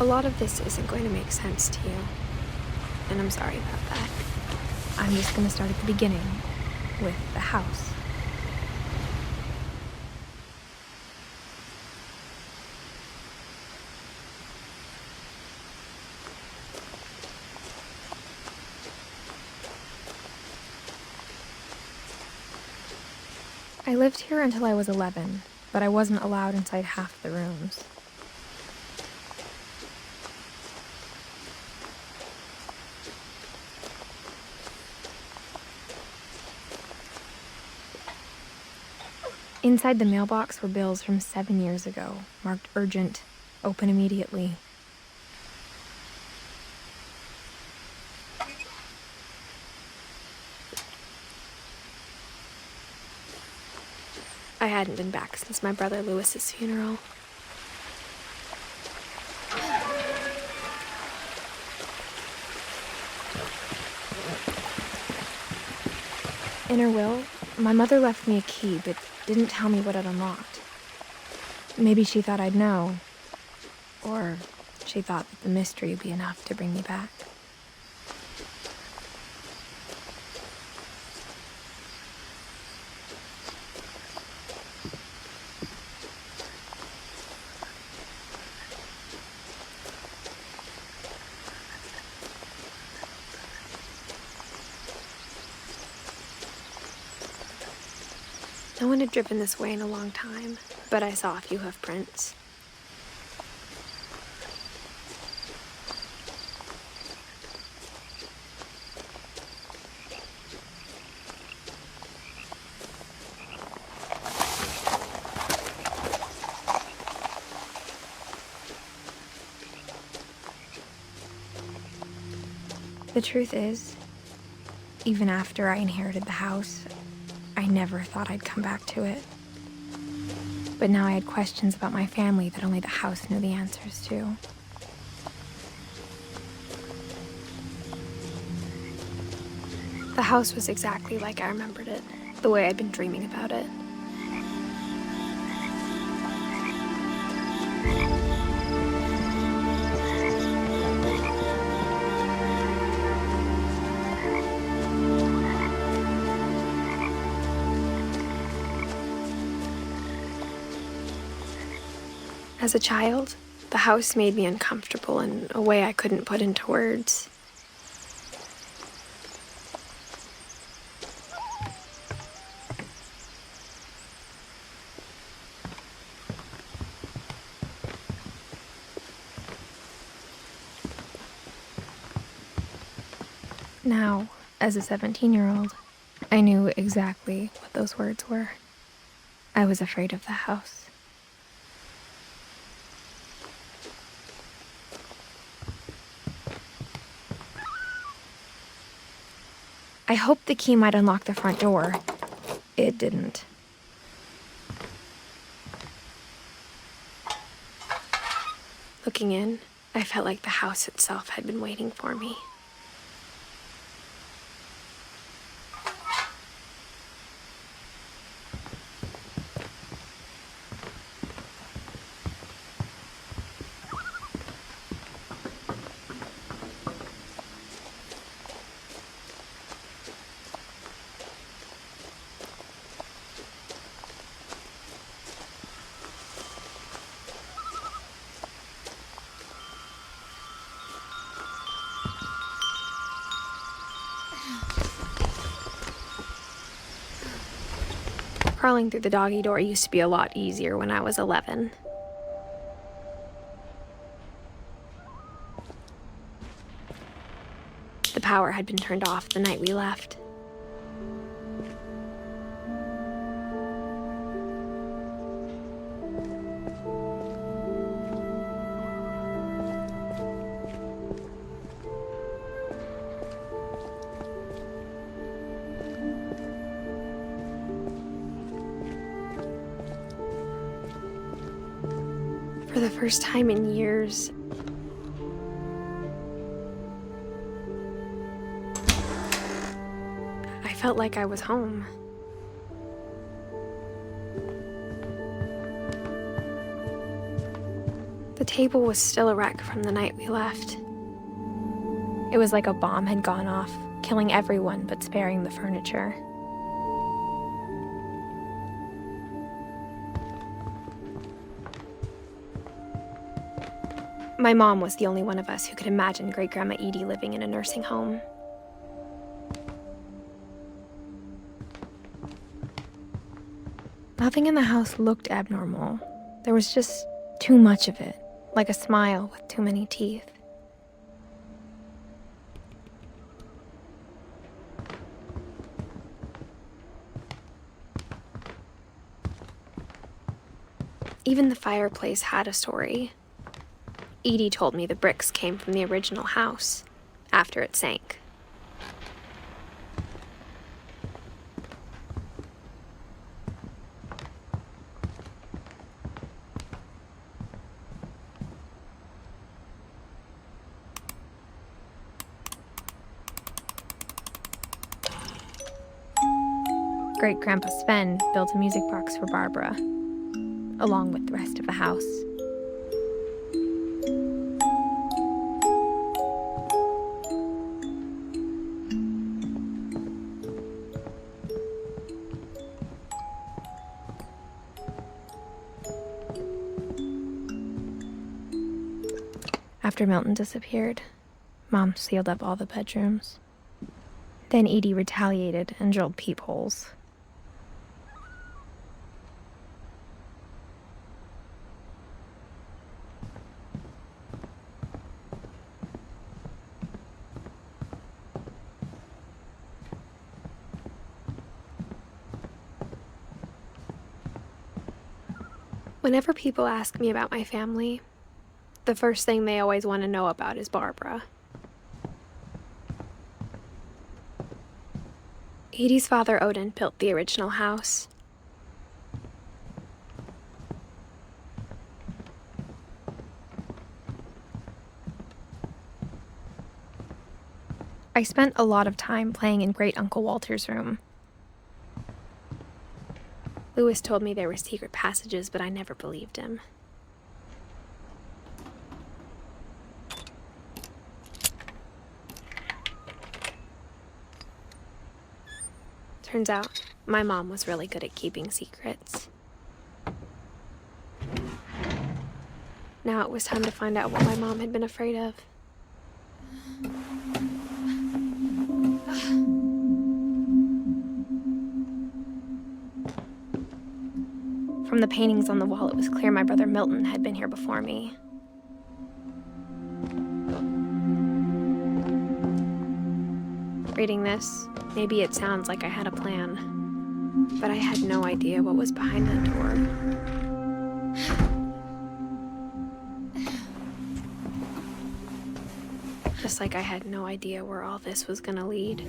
A lot of this isn't going to make sense to you, and I'm sorry about that. I'm just going to start at the beginning, with the house. I lived here until I was 11, but I wasn't allowed inside half the rooms. Inside the mailbox were bills from 7 years ago, marked urgent, open immediately. I hadn't been back since my brother Lewis's funeral. In her will, my mother left me a key, but didn't tell me what it unlocked. Maybe she thought I'd know. Or she thought that the mystery would be enough to bring me back. No one had driven this way in a long time, but I saw a few hoof prints. The truth is, even after I inherited the house, I never thought I'd come back to it. But now I had questions about my family that only the house knew the answers to. The house was exactly like I remembered it, the way I'd been dreaming about it. As a child, the house made me uncomfortable in a way I couldn't put into words. Now, as a 17-year-old, I knew exactly what those words were. I was afraid of the house. I hoped the key might unlock the front door. It didn't. Looking in, I felt like the house itself had been waiting for me. Crawling through the doggy door used to be a lot easier when I was 11. The power had been turned off the night we left. For the first time in years, I felt like I was home. The table was still a wreck from the night we left. It was like a bomb had gone off, killing everyone but sparing the furniture. My mom was the only one of us who could imagine Great-Grandma Edie living in a nursing home. Nothing in the house looked abnormal. There was just too much of it, like a smile with too many teeth. Even the fireplace had a story. Edie told me the bricks came from the original house, after it sank. Great-Grandpa Sven built a music box for Barbara, along with the rest of the house. After Milton disappeared, Mom sealed up all the bedrooms. Then Edie retaliated and drilled peepholes. Whenever people ask me about my family, the first thing they always want to know about is Barbara. Edie's father, Odin, built the original house. I spent a lot of time playing in Great Uncle Walter's room. Lewis told me there were secret passages, but I never believed him. Turns out, my mom was really good at keeping secrets. Now it was time to find out what my mom had been afraid of. From the paintings on the wall, it was clear my brother Milton had been here before me. Reading this, maybe it sounds like I had a plan, but I had no idea what was behind that door. Just like I had no idea where all this was gonna lead.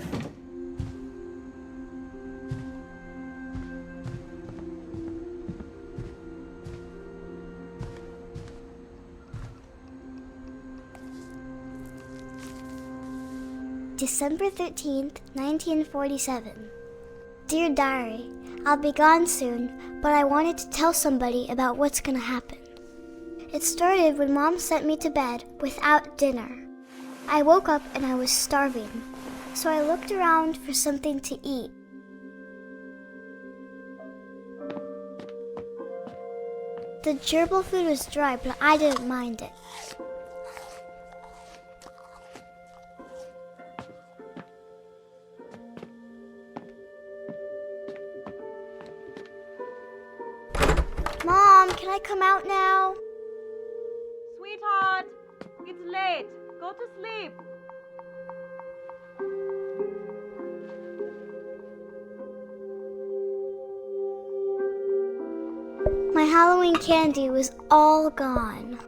December 13th, 1947. Dear Diary, I'll be gone soon, but I wanted to tell somebody about what's gonna happen. It started when Mom sent me to bed without dinner. I woke up and I was starving, so I looked around for something to eat. The gerbil food was dry, but I didn't mind it. Mom, can I come out now? Sweetheart, it's late. Go to sleep. My Halloween candy was all gone.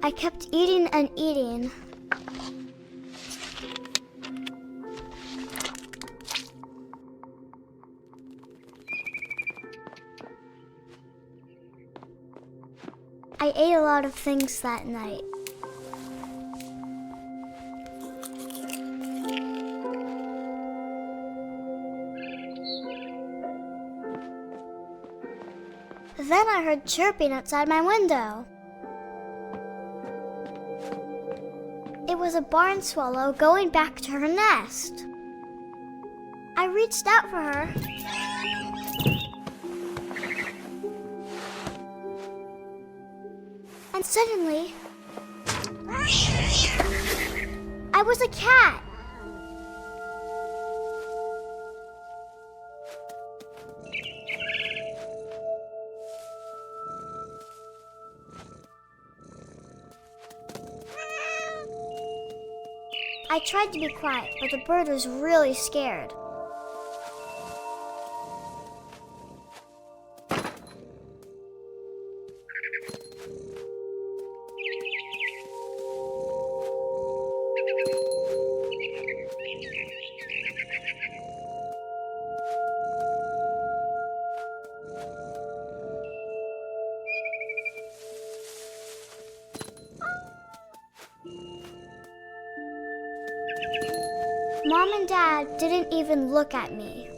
I kept eating and eating, I ate a lot of things that night. Then I heard chirping outside my window. It was a barn swallow going back to her nest. I reached out for her. And suddenly, I was a cat. I tried to be quiet, but the bird was really scared. Mom and Dad didn't even look at me.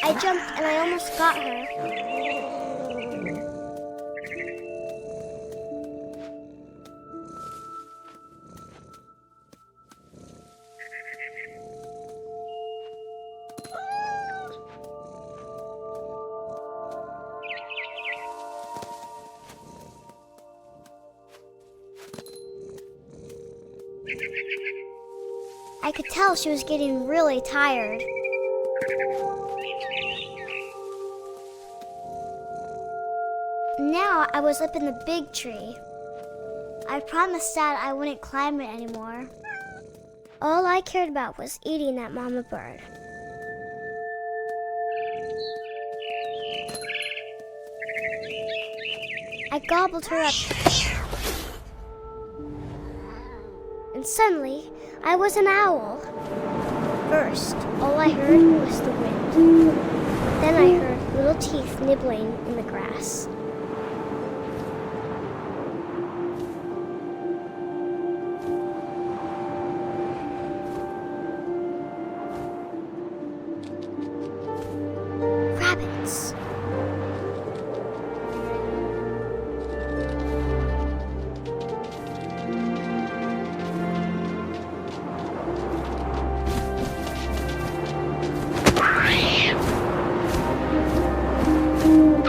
I jumped and I almost got her. I could tell she was getting really tired. Now I was up in the big tree. I promised Dad I wouldn't climb it anymore. All I cared about was eating that mama bird. I gobbled her up. And suddenly, I was an owl. First, all I heard was the wind. Then I heard little teeth nibbling in the grass. Rabbits.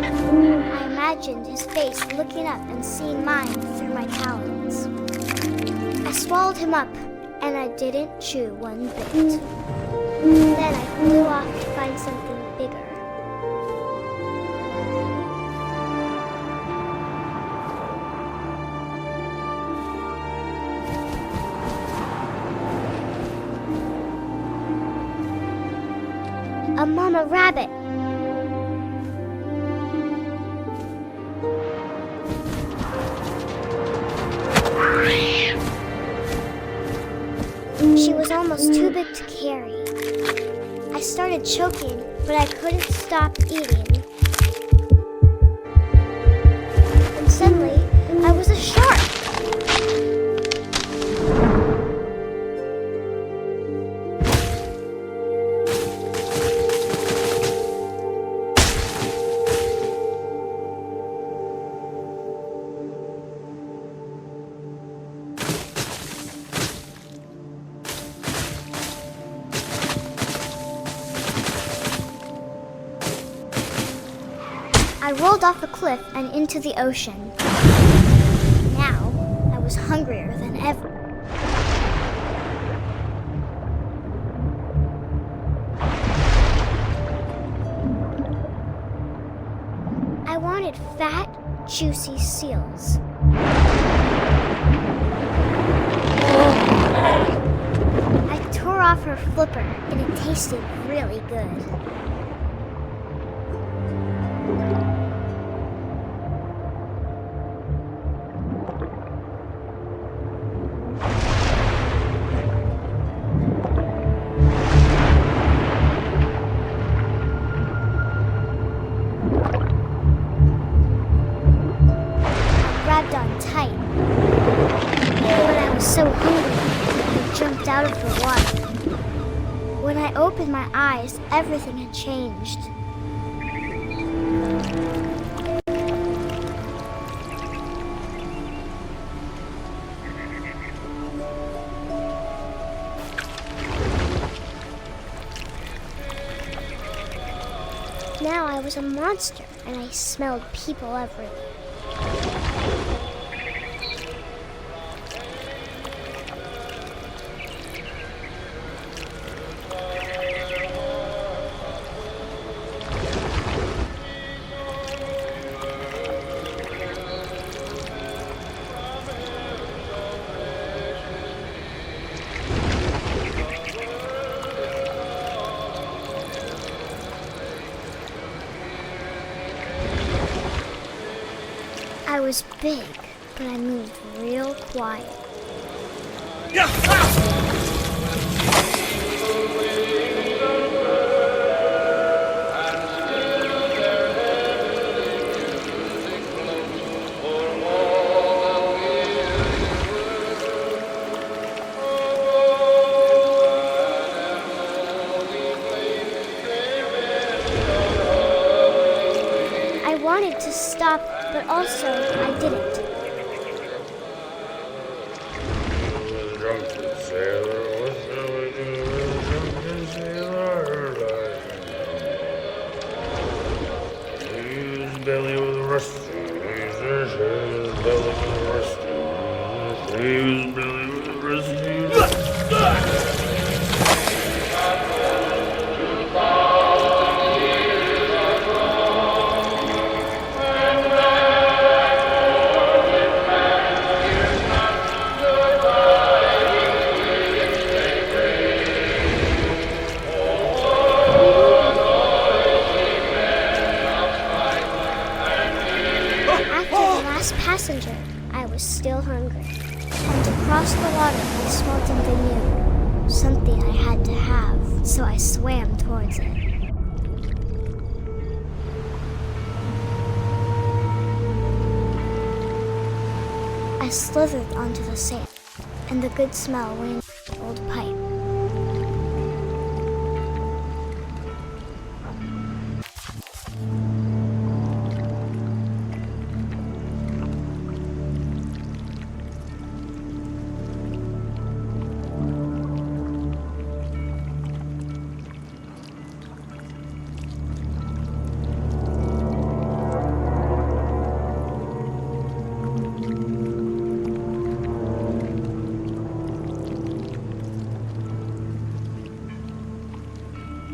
I imagined his face looking up and seeing mine through my talons. I swallowed him up, and I didn't chew one bit. Then I flew off to find something bigger. A mama rabbit. She was almost too big to carry. I started choking, but I couldn't stop eating. And suddenly, I was a shark. I rolled off a cliff and into the ocean. Now, I was hungrier than ever. fat, juicy seals. I tore off her flipper, and it tasted really good. Grabbed on tight. But I was so hungry, I jumped out of the water. When I opened my eyes, everything had changed. Now I was a monster, and I smelled people everywhere. I was big, but I moved real quiet. I wanted to stop, but also I didn't. Passenger, I was still hungry. And across the water, I smelled something new. Something I had to have, so I swam towards it. I slithered onto the sand, and the good smell went into the old pipe.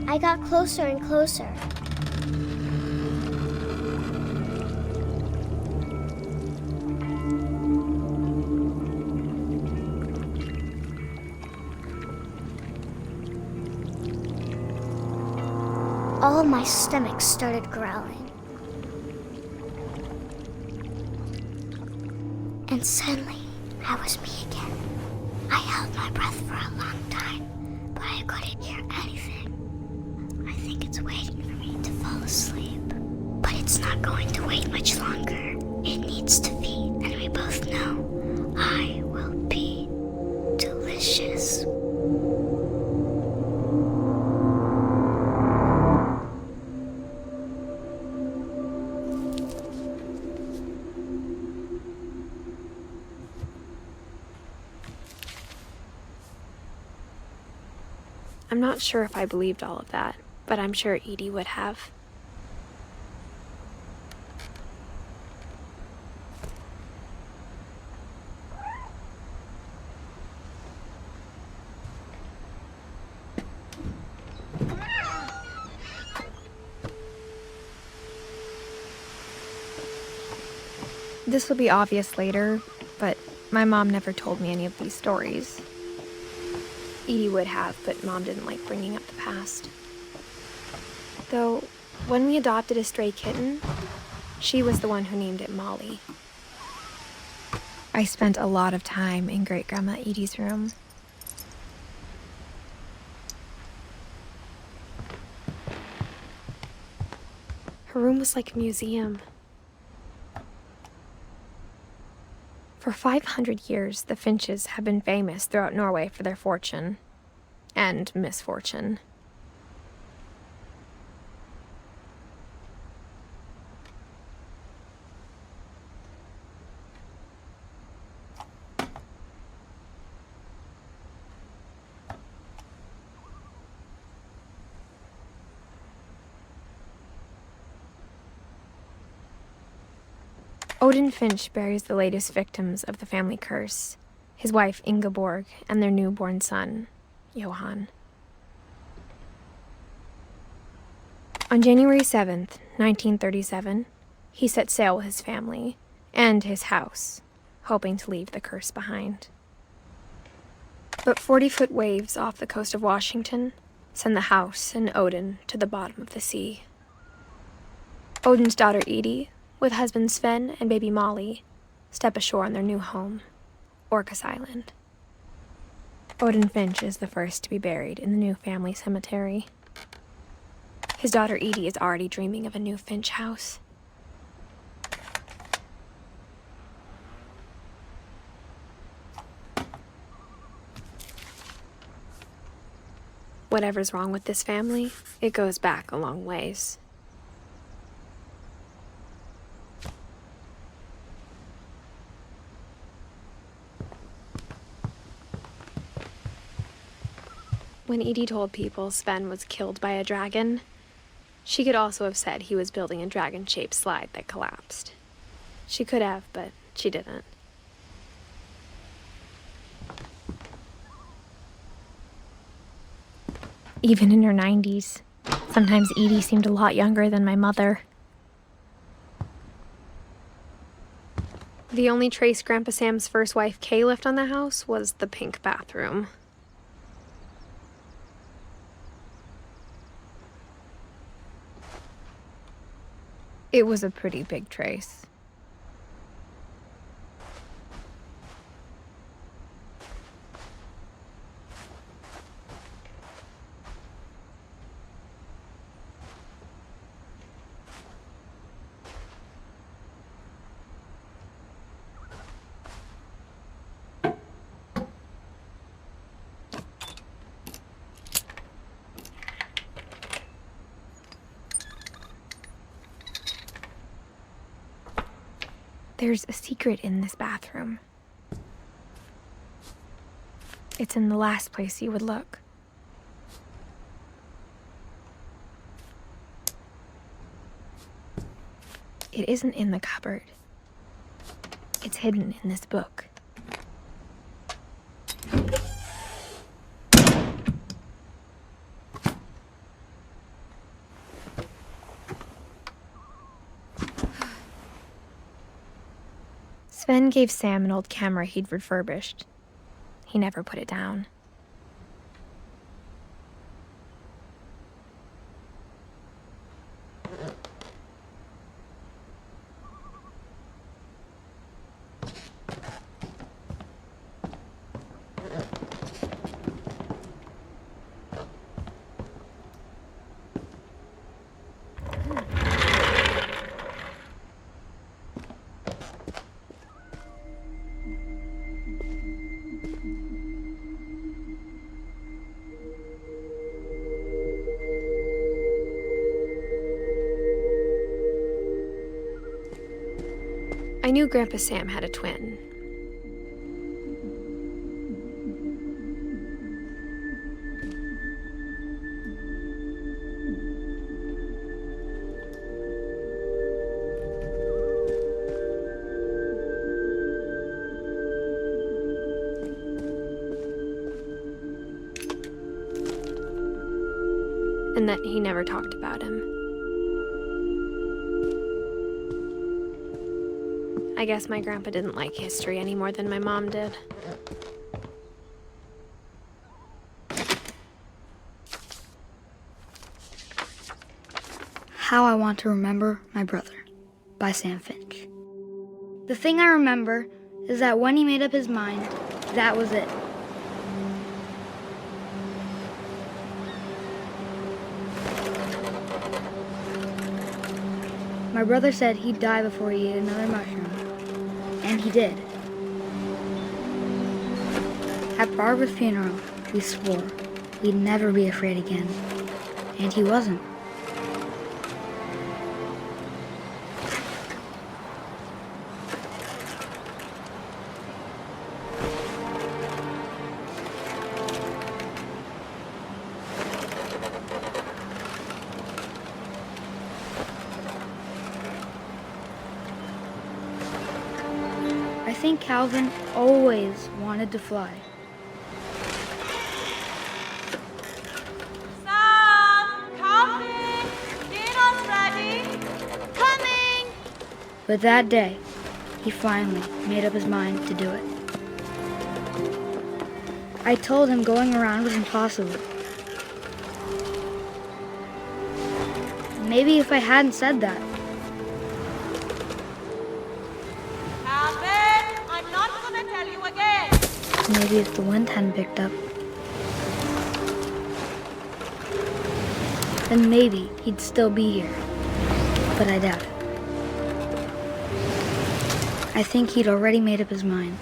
I got closer and closer. All of my stomach started growling. And suddenly, I was me again. I held my breath for a long time, but I couldn't hear anything. I think it's waiting for me to fall asleep. But it's not going to wait much longer. It needs to feed, and we both know I will be delicious. I'm not sure if I believed all of that, but I'm sure Edie would have. This will be obvious later, but my mom never told me any of these stories. Edie would have, but Mom didn't like bringing up the past. Though, when we adopted a stray kitten, she was the one who named it Molly. I spent a lot of time in Great-Grandma Edie's room. Her room was like a museum. For 500 years, the Finches have been famous throughout Norway for their fortune and misfortune. Odin Finch buries the latest victims of the family curse, his wife Ingeborg and their newborn son, Johann. On January 7th, 1937, he set sail with his family and his house, hoping to leave the curse behind. But 40-foot waves off the coast of Washington send the house and Odin to the bottom of the sea. Odin's daughter Edie, with husband Sven and baby Molly, step ashore on their new home, Orcas Island. Odin Finch is the first to be buried in the new family cemetery. His daughter Edie is already dreaming of a new Finch house. Whatever's wrong with this family, it goes back a long ways. When Edie told people Sven was killed by a dragon, she could also have said he was building a dragon-shaped slide that collapsed. She could have, but she didn't. Even in her 90s, sometimes Edie seemed a lot younger than my mother. The only trace Grandpa Sam's first wife Kay left on the house was the pink bathroom. It was a pretty big trace. There's a secret in this bathroom. It's in the last place you would look. It isn't in the cupboard. It's hidden in this book. Sven gave Sam an old camera he'd refurbished. He never put it down. I knew Grandpa Sam had a twin. And that he never talked about him. I guess my grandpa didn't like history any more than my mom did. How I Want to Remember My Brother by Sam Finch. The thing I remember is that when he made up his mind, that was it. My brother said he'd die before he ate another mushroom, and he did. At Barbara's funeral, we swore we'd never be afraid again, and he wasn't. I think Calvin always wanted to fly. Sam, coming! Dinner's ready! Coming! But that day, he finally made up his mind to do it. I told him going around was impossible. Maybe if I hadn't said that, Calvin, I'm not gonna tell you again! maybe if the wind hadn't picked up, then maybe he'd still be here. But I doubt it. I think he'd already made up his mind.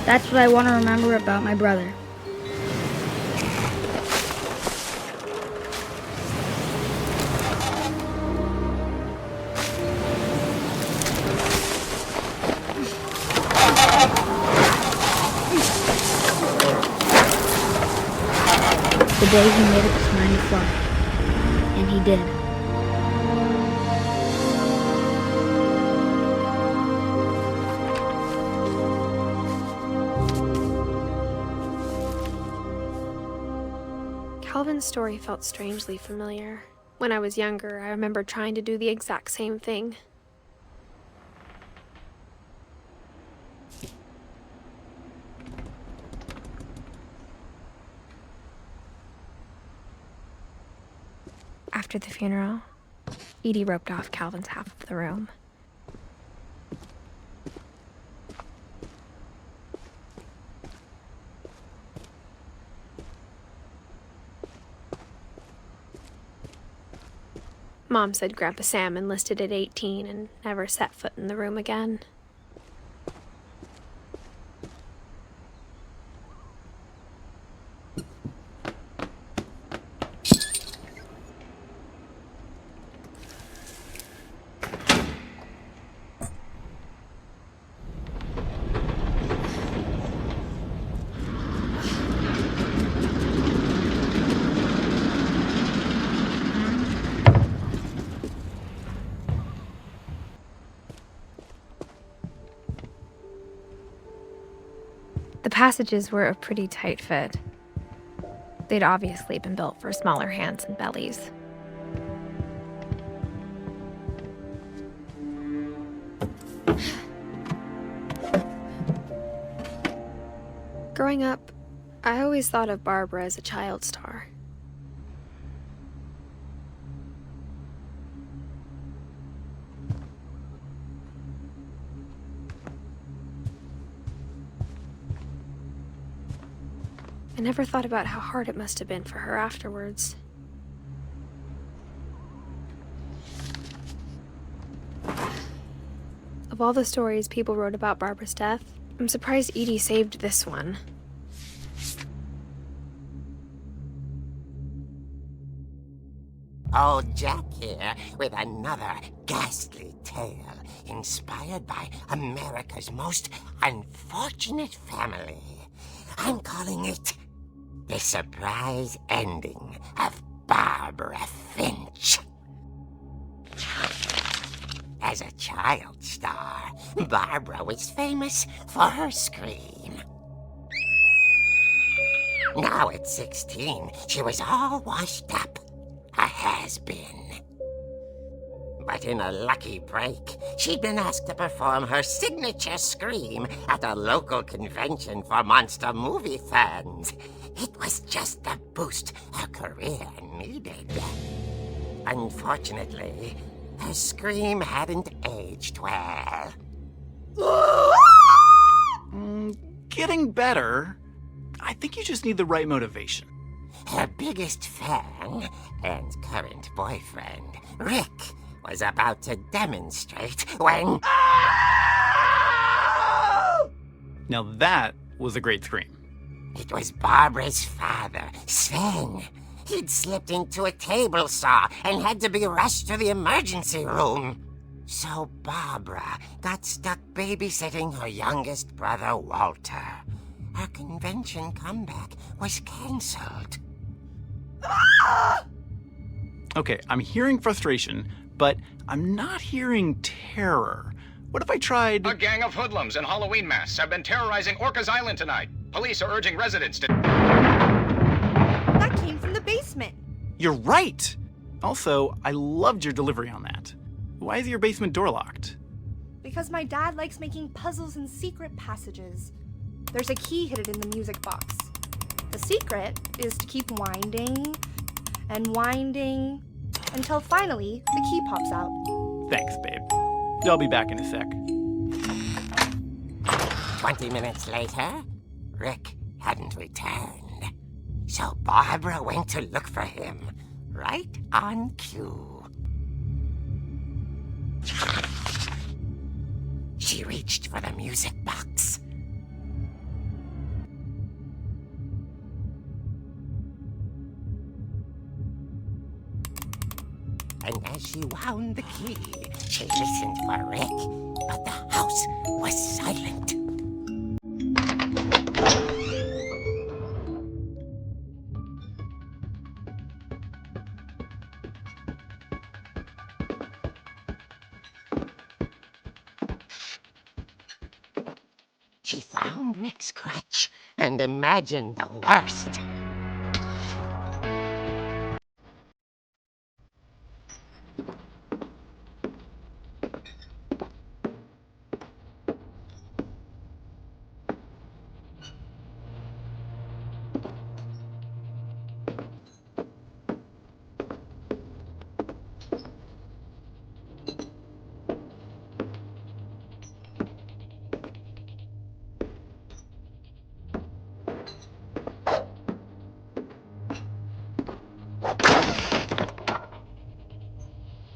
That's what I want to remember about my brother. The day he made up his mind to fly. And he did. Calvin's story felt strangely familiar. When I was younger, I remember trying to do the exact same thing. After the funeral, Edie roped off Calvin's half of the room. Mom said Grandpa Sam enlisted at 18 and never set foot in the room again. The passages were a pretty tight fit. They'd obviously been built for smaller hands and bellies. Growing up, I always thought of Barbara as a child star. I never thought about how hard it must have been for her afterwards. Of all the stories people wrote about Barbara's death, I'm surprised Edie saved this one. Old Jack here with another ghastly tale inspired by America's most unfortunate family. I'm calling it The Surprise Ending of Barbara Finch. As a child star, Barbara was famous for her scream. Now at 16, she was all washed up, a has-been. But But in a lucky break, she'd been asked to perform her signature scream at a local convention for monster movie fans. It was just the boost her career needed. Unfortunately, her scream hadn't aged well. Getting better. I think you just need the right motivation. Her biggest fan and current boyfriend, Rick, was about to demonstrate when... Now that was a great scream. It was Barbara's father, Sven. He'd slipped into a table saw and had to be rushed to the emergency room. So Barbara got stuck babysitting her youngest brother, Walter. Her convention comeback was cancelled. Okay, I'm hearing frustration, but I'm not hearing terror. What if I tried... A gang of hoodlums in Halloween masks have been terrorizing Orcas Island tonight. Police are urging residents to... That came from the basement. You're right! Also, I loved your delivery on that. Why is your basement door locked? Because my dad likes making puzzles and secret passages. There's a key hidden in the music box. The secret is to keep winding and winding until finally the key pops out. Thanks, babe. I'll be back in a sec. 20 minutes later, Rick hadn't returned. So Barbara went to look for him, right on cue. She reached for the music box. And as she wound the key, she listened for Rick, but the house was silent. She found Rick's crutch and imagined the worst.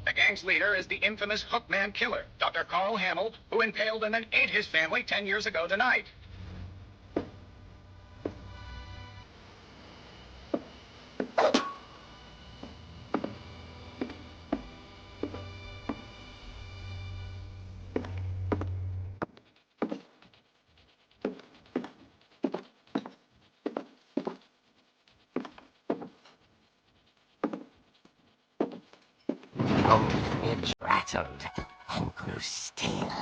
The gang's leader is the infamous Hookman killer, Dr. Carl Hamill, who impaled and then ate his family 10 years ago tonight. Old Finch rattled and grew still.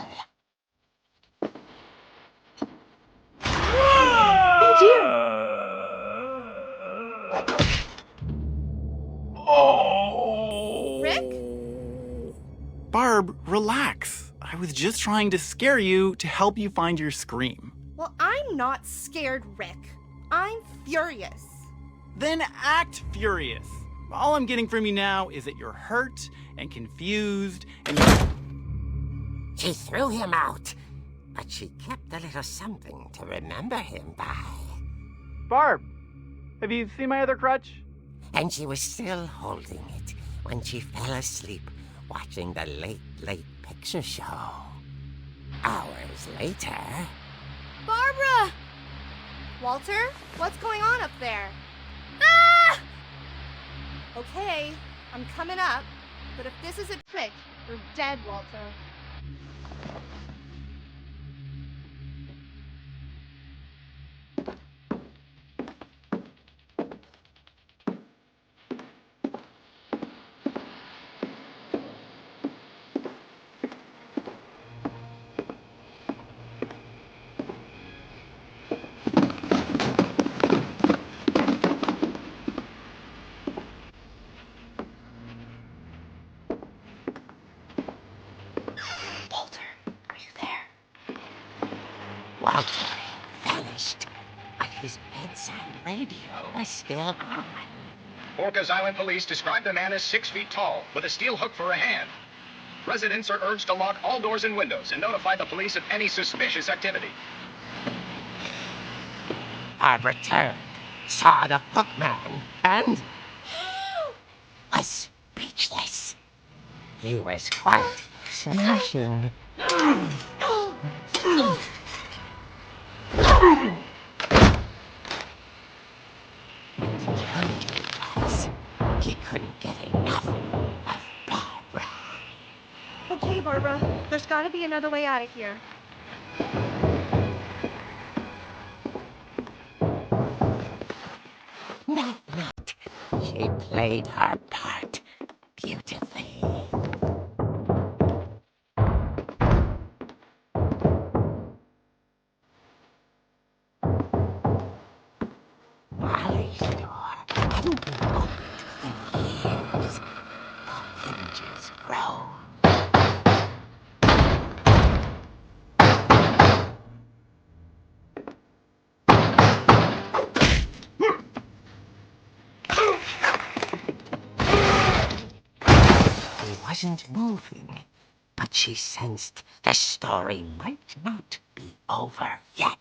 Rick? Barb, relax. I was just trying to scare you to help you find your scream. Well, I'm not scared, Rick. I'm furious. Then act furious. All I'm getting from you now is that you're hurt and confused and... She threw him out, but she kept a little something to remember him by. Barb, have you seen my other crutch? And she was still holding it when she fell asleep watching the late picture show. Hours later... Barbara! Walter, what's going on up there? Ah! Okay, I'm coming up, but if this is a trick, you're dead, Walter. his bedside radio was still on. Orcas Island police describe the man as 6 feet tall, with a steel hook for a hand. Residents are urged to lock all doors and windows and notify the police of any suspicious activity. Barbara turned, saw the hook man, and was speechless. He was quite smashing. He couldn't get enough of Barbara. Okay, Barbara, there's gotta be another way out of here. That night, she played her part beautifully. Molly's door hadn't been opened in years. The hinges groaned. He wasn't moving, but she sensed the story might not be over yet.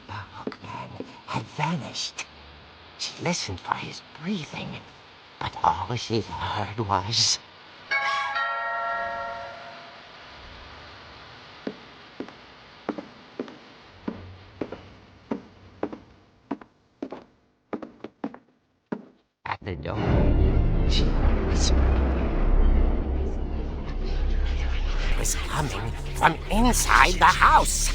The hookman had vanished. She listened for his breathing, but all she heard was... At the door, she heard whispering. It was coming from inside the house.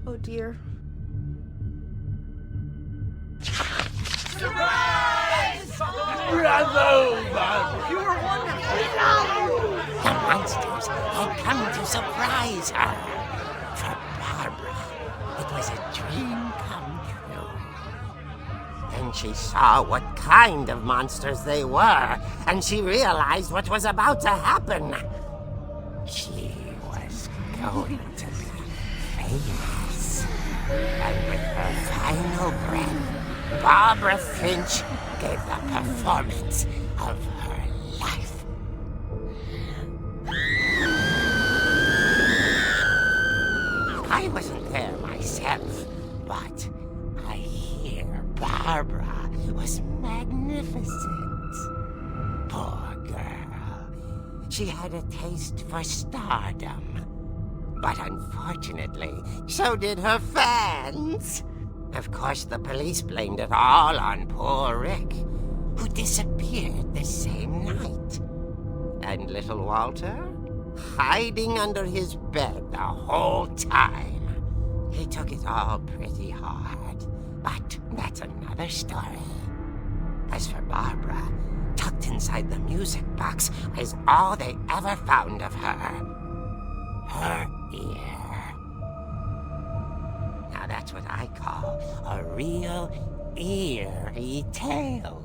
Oh dear. The monsters had come to surprise her. For Barbara, it was a dream come true. Then she saw what kind of monsters they were, and she realized what was about to happen. She was going to be famous. And with her final breath, Barbara Finch gave the performance of her life. I wasn't there myself, but I hear Barbara was magnificent. Poor girl. She had a taste for stardom. But unfortunately, so did her fans. Of course, the police blamed it all on poor Rick, who disappeared the same night. And little Walter, hiding under his bed the whole time. He took it all pretty hard, but that's another story. As for Barbara, tucked inside the music box is all they ever found of her. Her ear. Now that's what I call a real eerie tale.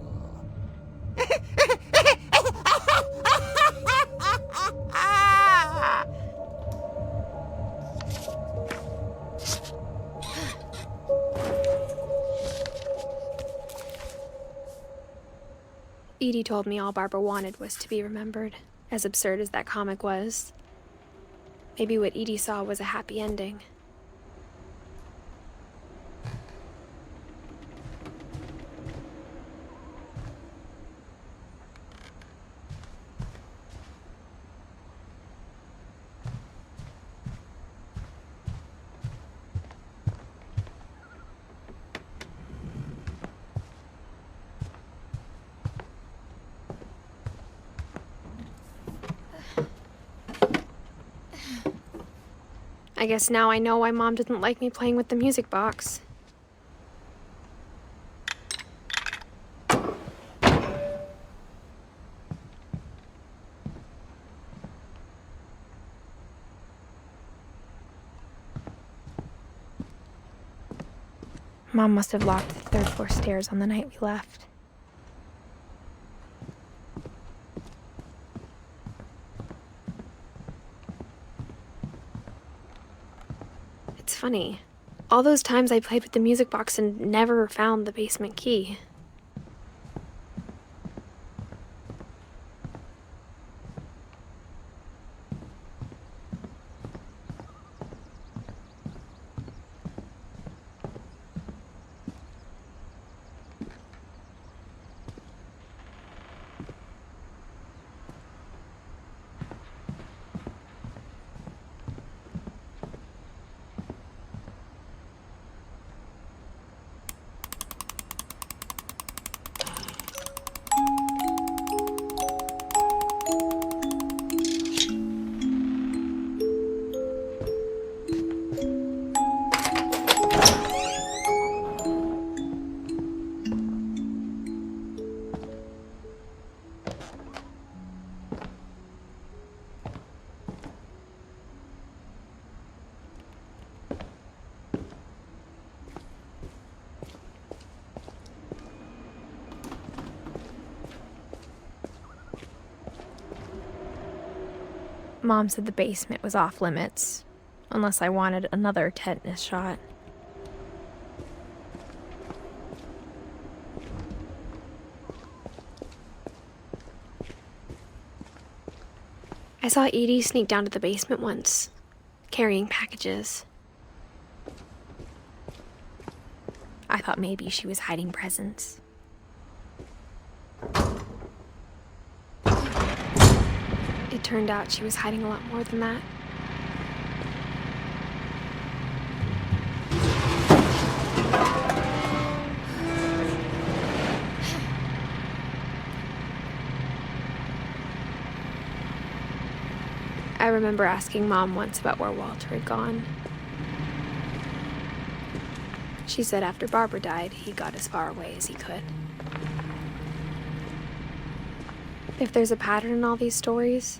Edie told me all Barbara wanted was to be remembered, as absurd as that comic was. Maybe what Edie saw was a happy ending. I guess now I know why Mom didn't like me playing with the music box. Mom must have locked the third-floor stairs on the night we left. It's funny. All those times I played with the music box and never found the basement key. Mom said the basement was off limits, unless I wanted another tetanus shot. I saw Edie sneak down to the basement once, carrying packages. I thought maybe she was hiding presents. It turned out she was hiding a lot more than that. I remember asking Mom once about where Walter had gone. She said after Barbara died, he got as far away as he could. If there's a pattern in all these stories,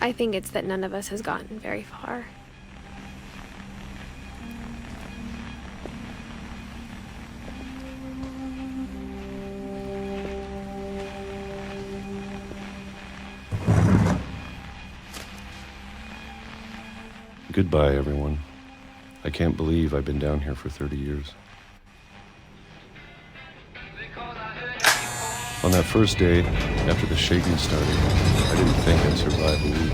I think it's that none of us has gotten very far. Goodbye, everyone. I can't believe I've been down here for 30 years. On that first day, after the shaking started, I didn't think I'd survive a week.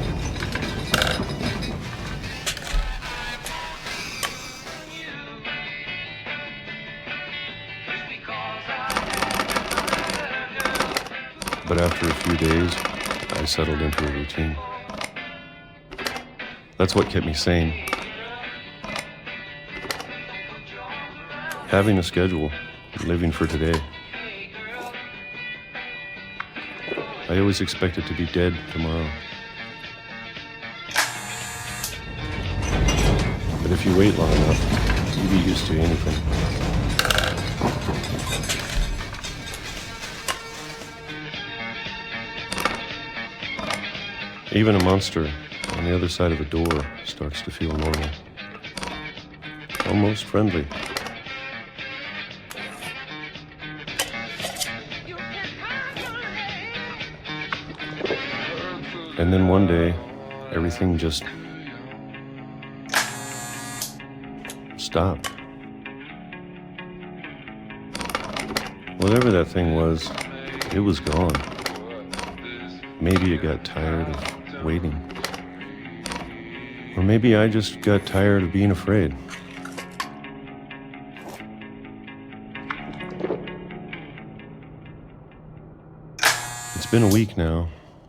But after a few days, I settled into a routine. That's what kept me sane. Having a schedule, living for today. I always expected to be dead tomorrow. But if you wait long enough, you get used to anything. Even a monster on the other side of a door starts to feel normal. Almost friendly. And then one day, everything just stopped. Whatever that thing was, it was gone. Maybe it got tired of waiting. Or maybe I just got tired of being afraid. It's been a week now,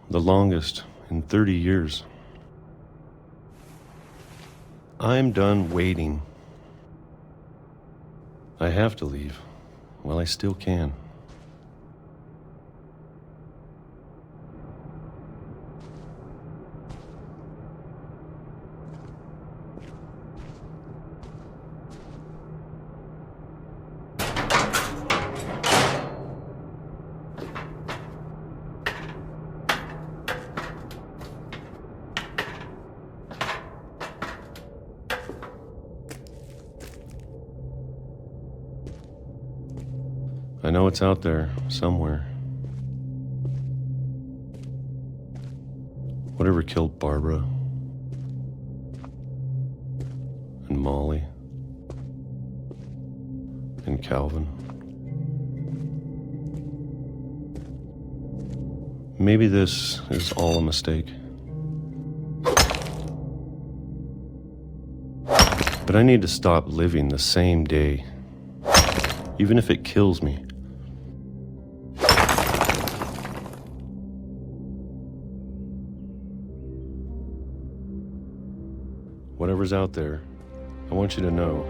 the longest in 30 years. I'm done waiting. I have to leave while I still can. I know it's out there, somewhere. Whatever killed Barbara and Molly and Calvin. Maybe this is all a mistake. But I need to stop living the same day, even if it kills me. Whatever's out there, I want you to know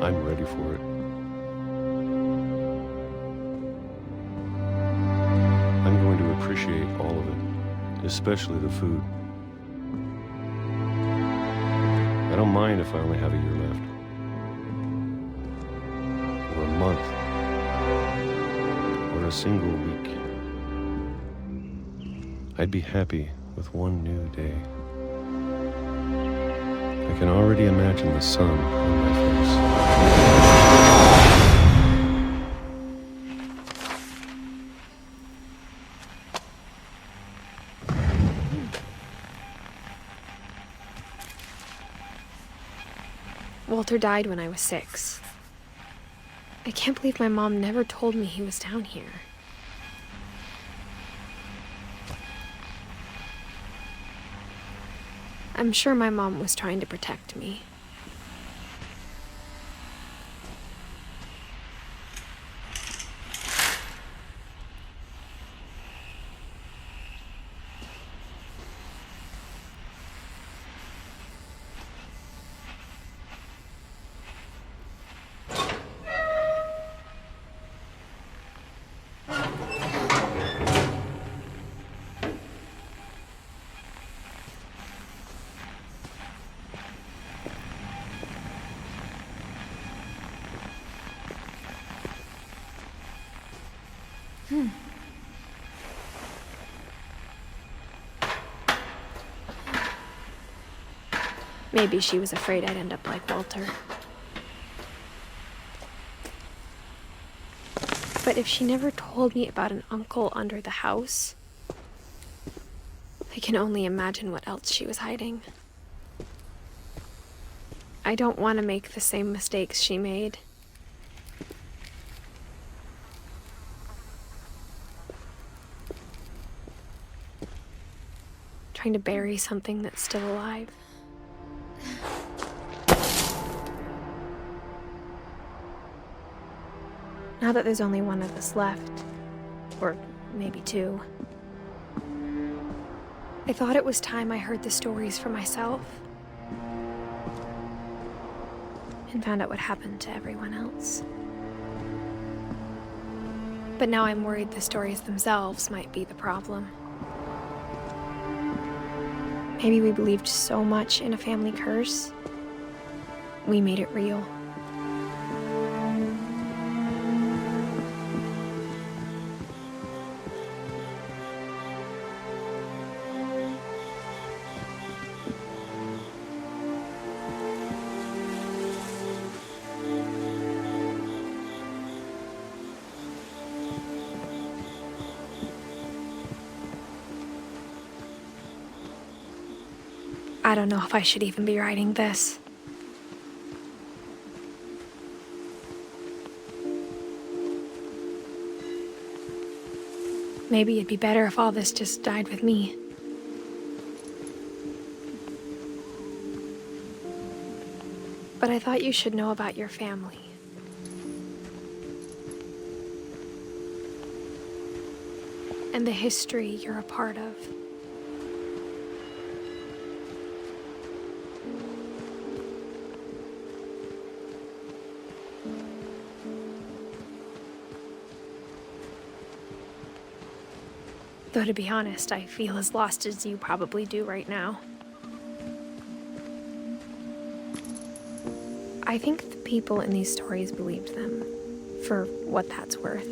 I'm ready for it. I'm going to appreciate all of it, especially the food. I don't mind if I only have a year left. Or a month. Or a single week. I'd be happy with one new day. I can already imagine the sun on my face. Walter died when I was 6. I can't believe my mom never told me he was down here. I'm sure my mom was trying to protect me. Maybe she was afraid I'd end up like Walter. But if she never told me about an uncle under the house, I can only imagine what else she was hiding. I don't want to make the same mistakes she made. Trying to bury something that's still alive. Now that there's only one of us left, or maybe 2, I thought it was time I heard the stories for myself and found out what happened to everyone else. But now I'm worried the stories themselves might be the problem. Maybe we believed so much in a family curse, we made it real. I don't know if I should even be writing this. Maybe it'd be better if all this just died with me. But I thought you should know about your family. And the history you're a part of. Though to be honest, I feel as lost as you probably do right now. I think the people in these stories believed them, for what that's worth.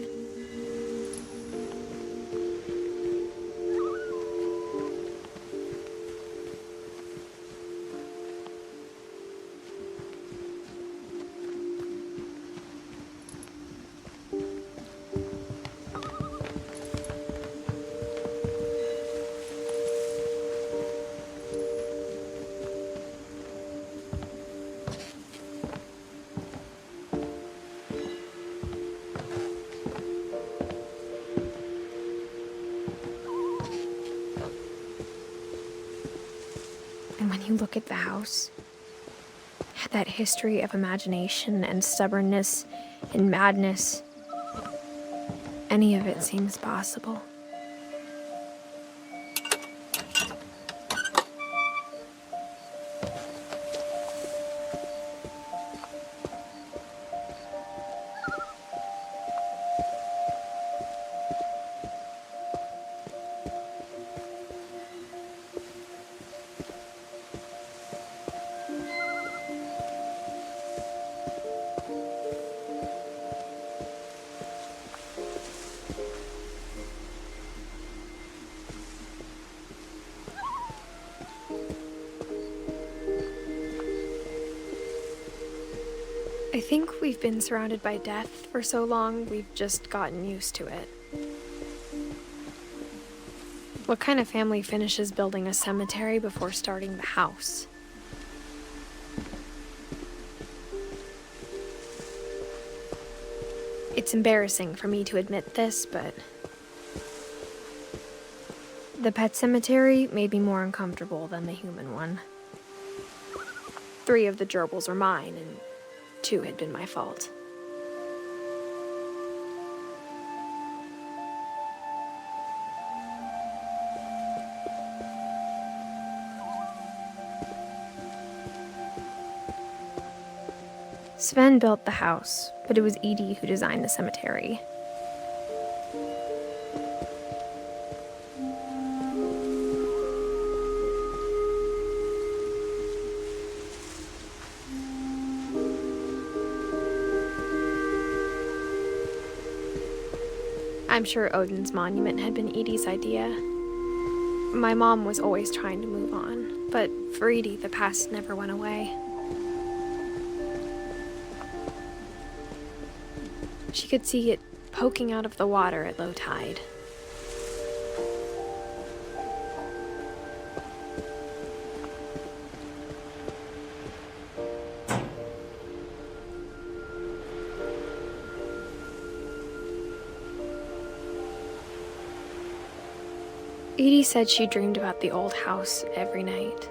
you look at the house, that history of imagination and stubbornness and madness, any of it seems possible. I think we've been surrounded by death for so long, we've just gotten used to it. What kind of family finishes building a cemetery before starting the house? It's embarrassing for me to admit this, but the pet cemetery made me more uncomfortable than the human one. 3 of the gerbils were mine, and 2 had been my fault. Sven built the house, but it was Edie who designed the cemetery. I'm sure Odin's monument had been Edie's idea. My mom was always trying to move on, but for Edie, the past never went away. She could see it poking out of the water at low tide. Edie said she dreamed about the old house every night.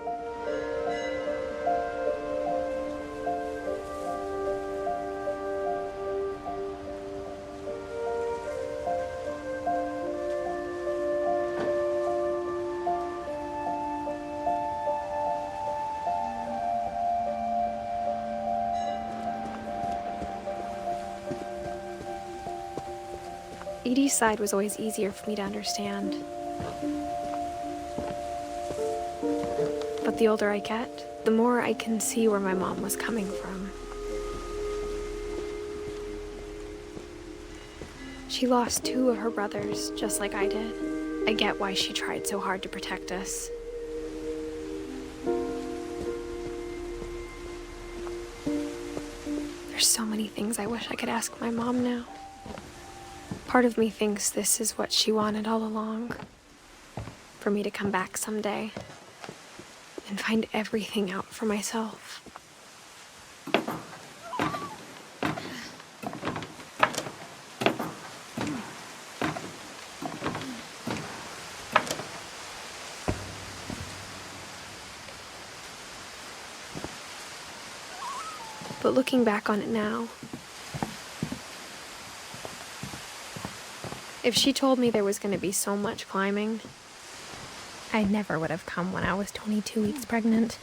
Edie's side was always easier for me to understand. But the older I get, the more I can see where my mom was coming from. She lost 2 of her brothers, just like I did. I get why she tried so hard to protect us. There's so many things I wish I could ask my mom now. Part of me thinks this is what she wanted all along. For me to come back someday and find everything out for myself. But looking back on it now, if she told me there was going to be so much climbing, I never would have come when I was 22 weeks pregnant.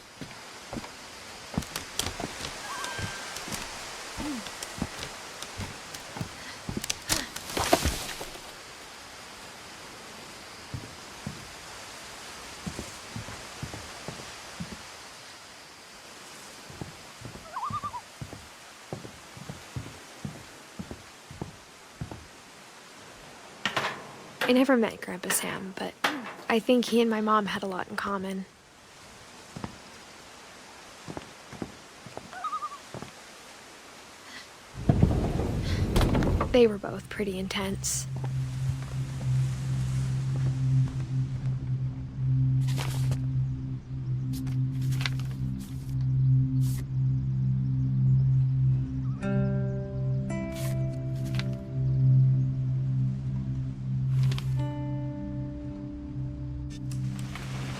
I never met Grandpa Sam, but I think he and my mom had a lot in common. They were both pretty intense.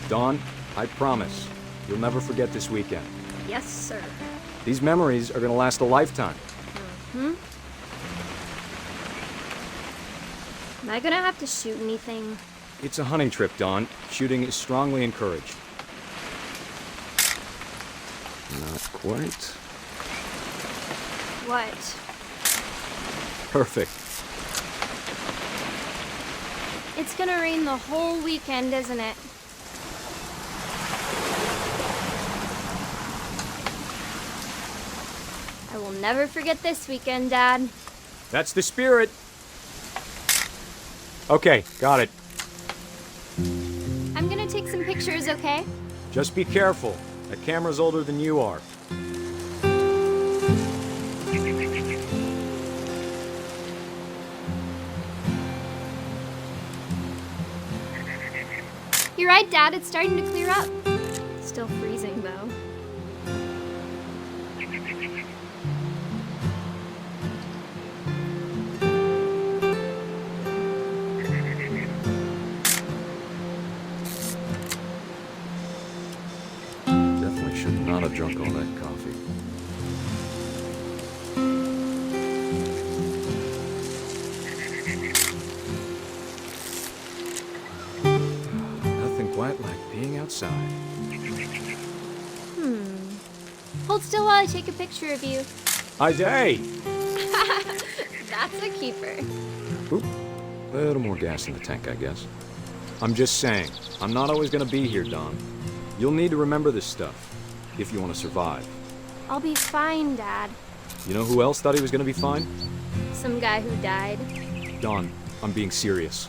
Dawn, I promise, you'll never forget this weekend. Yes, sir. These memories are gonna last a lifetime. Am I gonna have to shoot anything? It's a hunting trip, Dawn. Shooting is strongly encouraged. Not quite. What? Perfect. It's gonna rain the whole weekend, isn't it? I will never forget this weekend, Dad. That's the spirit. Okay, got it. I'm gonna take some pictures, okay? Just be careful. That camera's older than you are. You're right, Dad. It's starting to clear up. Still freezing, though. Definitely should not have drunk all that coffee. Nothing quite like being outside. Hold still while I take a picture of you. Day. That's a keeper. Oop. A little more gas in the tank, I guess. I'm just saying, I'm not always gonna be here, Dawn. You'll need to remember this stuff, if you want to survive. I'll be fine, Dad. You know who else thought he was gonna be fine? Some guy who died. Dawn, I'm being serious.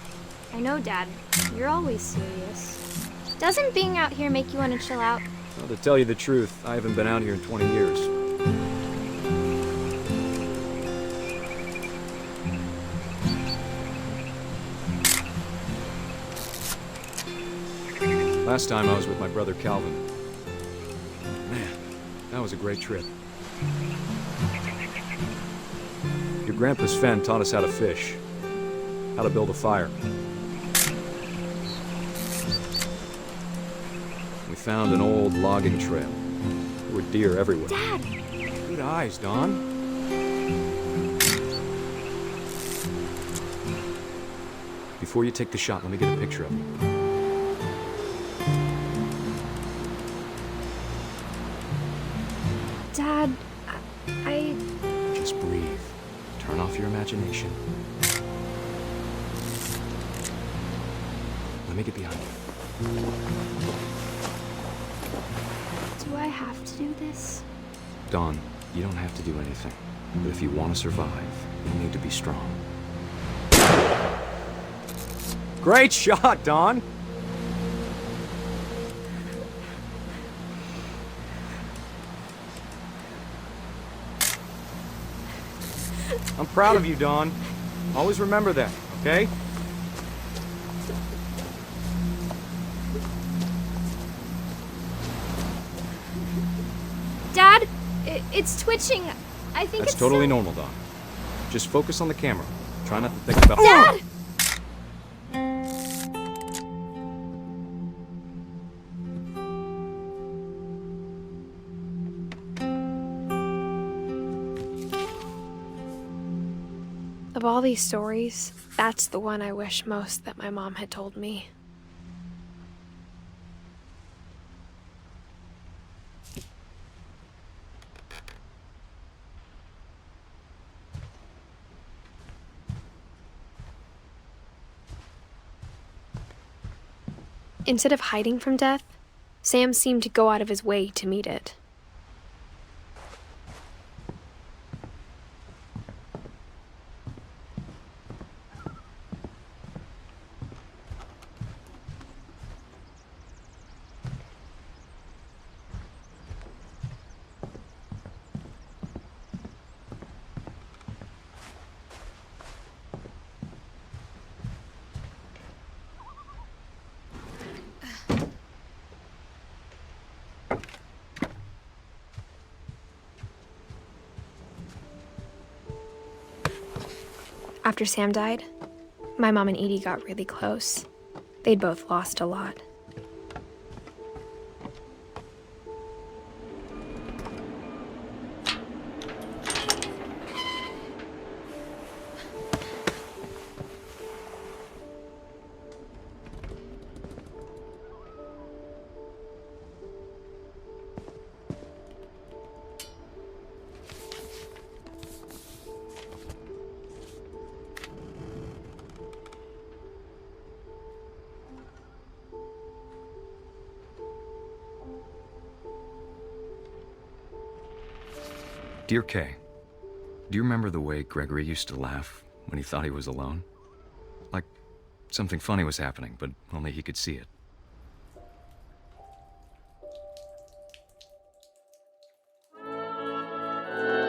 I know, Dad. You're always serious. Doesn't being out here make you want to chill out? Well, to tell you the truth, I haven't been out here in 20 years. Last time I was with my brother Calvin. Man, that was a great trip. Your grandpa Sven taught us how to fish, how to build a fire. We found an old logging trail. There were deer everywhere. Dad! Good eyes, Dawn. Before you take the shot, let me get a picture of you. Dad, I... Just breathe. Turn off your imagination. Let me get behind you. Do I have to do this? Dawn, you don't have to do anything. But if you want to survive, you need to be strong. Great shot, Dawn! I'm proud of you, Dawn. Always remember that, okay? Dad, it's twitching. I think That's it's totally so... normal, Dawn. Just focus on the camera. Try not to think about... Dad! Of all these stories, that's the one I wish most that my mom had told me. Instead of hiding from death, Sam seemed to go out of his way to meet it. After Sam died, my mom and Edie got really close. They'd both lost a lot. Dear Kay, do you remember the way Gregory used to laugh when he thought he was alone? Like something funny was happening, but only he could see it.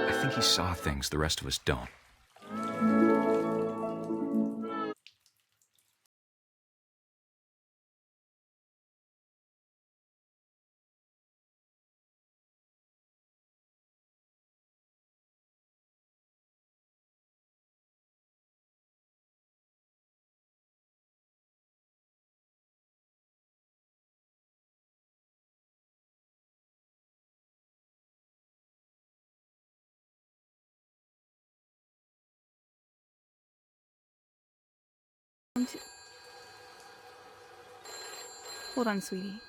I think he saw things the rest of us don't. Hold on, sweetie.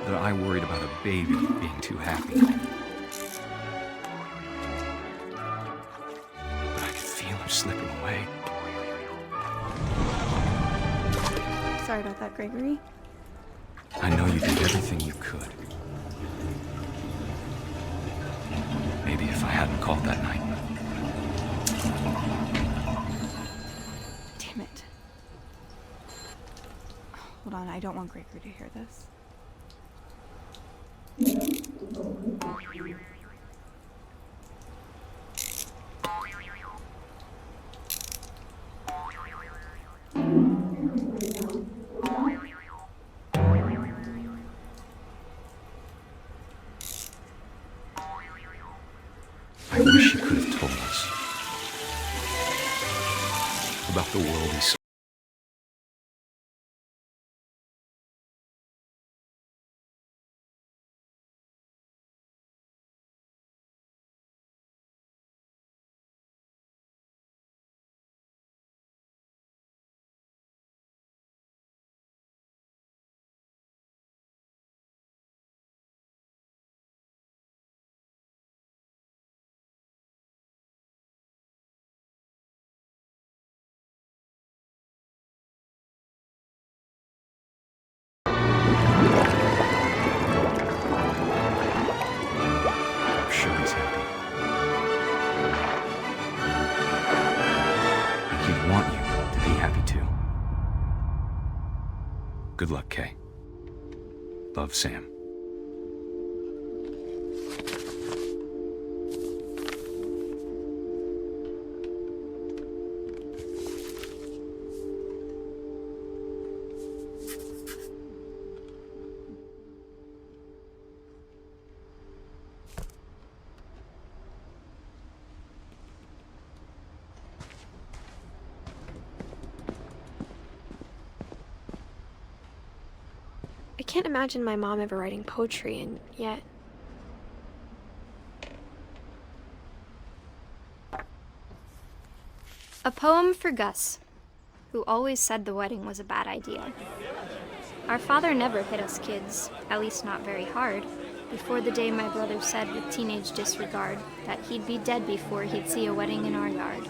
That I worried about a baby being too happy. But I could feel him slipping away. Sorry about that, Gregory. I know you did everything you could. Maybe if I hadn't called that night. Damn it. Hold on, I don't want Gregory to hear this. about the world he saw. I'm sure he's happy. And he'd want you to be happy too. Good luck, Kay. Love, Sam. I can't imagine my mom ever writing poetry, and yet... A poem for Gus, who always said the wedding was a bad idea. Our father never hit us kids, at least not very hard, before the day my brother said with teenage disregard that he'd be dead before he'd see a wedding in our yard.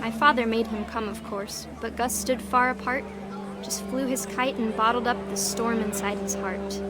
My father made him come, of course, but Gus stood far apart, just flew his kite and bottled up the storm inside his heart.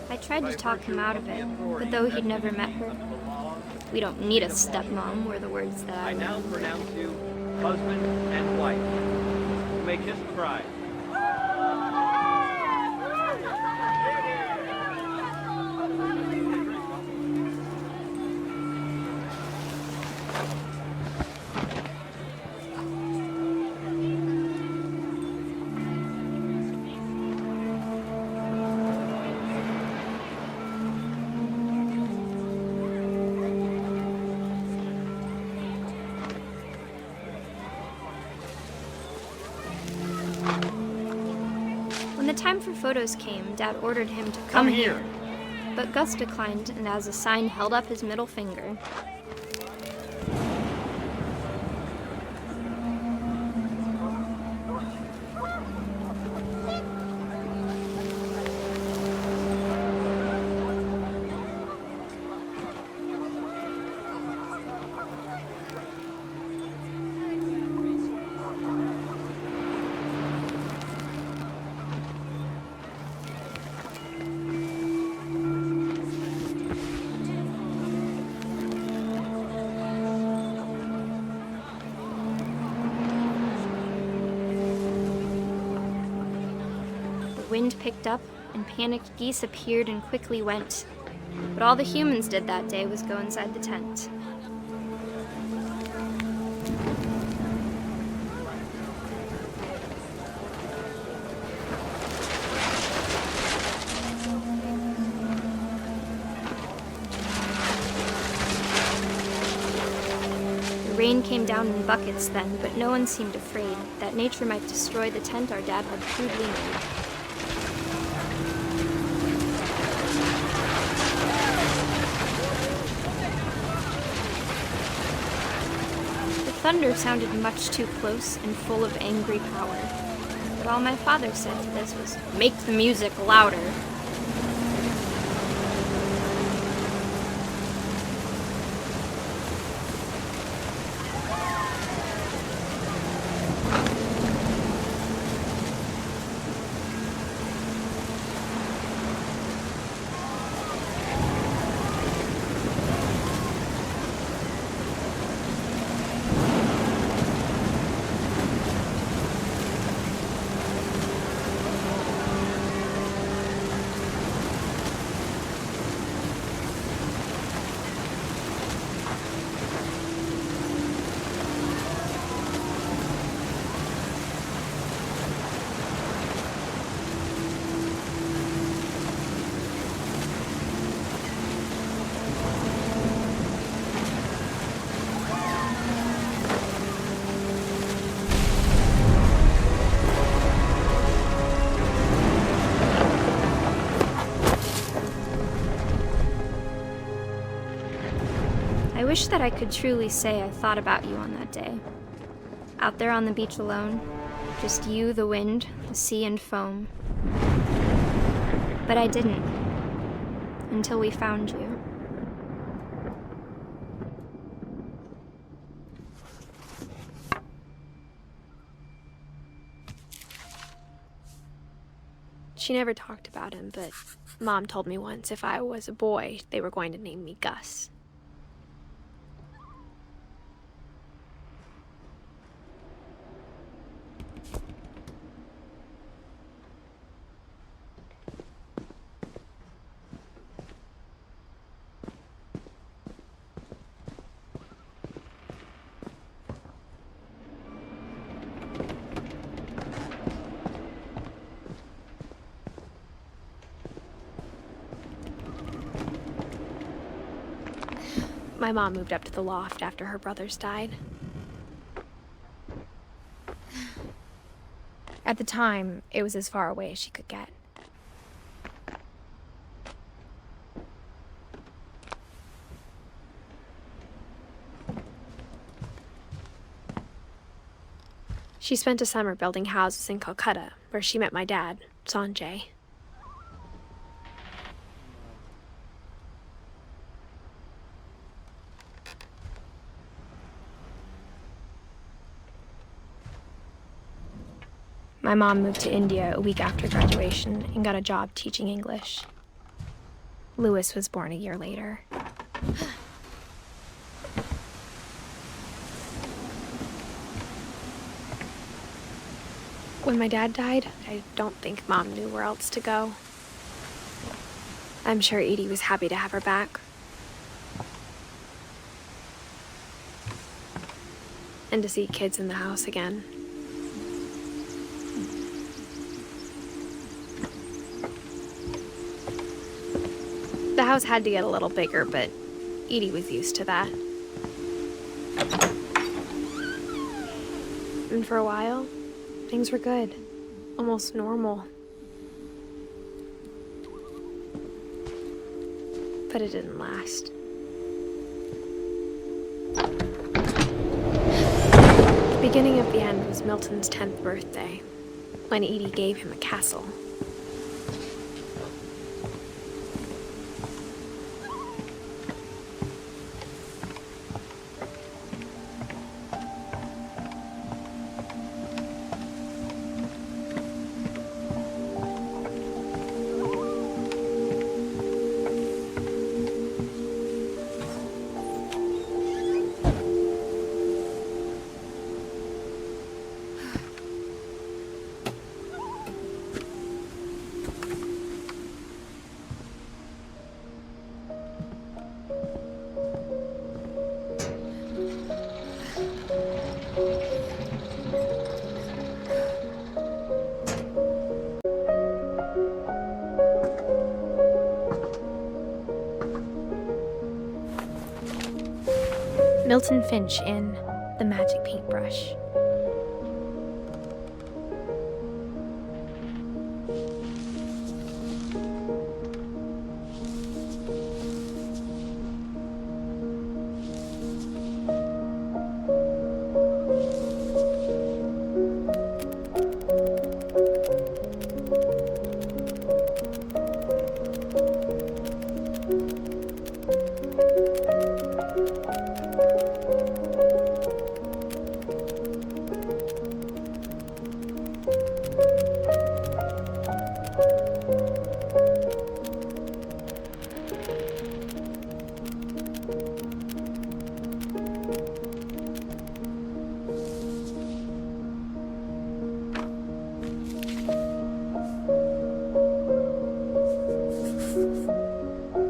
I tried to talk him out of it, but though he'd never met her, "We don't need a stepmom," were the words that I now remember. pronounce you husband and wife. You may kiss the bride. When the time for photos came, Dad ordered him to come here. But Gus declined, and as a sign held up his middle finger. wind picked up, and panicked geese appeared and quickly went. But all the humans did that day was go inside the tent. The rain came down in buckets then, but no one seemed afraid that nature might destroy the tent our dad had crudely made. Thunder sounded much too close and full of angry power. But all my father said to this was, "Make the music louder." I wish that I could truly say I thought about you on that day. Out there on the beach alone, just you, the wind, the sea, and foam. But I didn't, until we found you. She never talked about him, but Mom told me once if I was a boy, they were going to name me Gus. My mom moved up to the loft after her brothers died. At the time, it was as far away as she could get. She spent a summer building houses in Calcutta, where she met my dad, Sanjay. My mom moved to India a week after graduation and got a job teaching English. Louis was born a year later. When my dad died, I don't think Mom knew where else to go. I'm sure Edie was happy to have her back. And to see kids in the house again. The house had to get a little bigger, but Edie was used to that. And for a while, things were good. Almost normal. But it didn't last. The beginning of the end was Milton's 10th birthday, when Edie gave him a castle. Milton Finch in The Magic Paintbrush.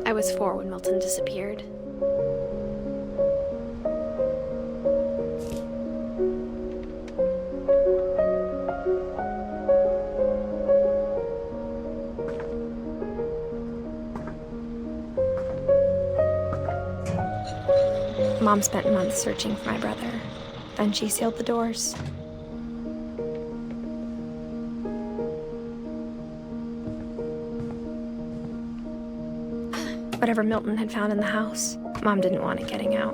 I was 4 when Milton disappeared. Mom spent months searching for my brother. Then she sealed the doors. Whatever Milton had found in the house, Mom didn't want it getting out.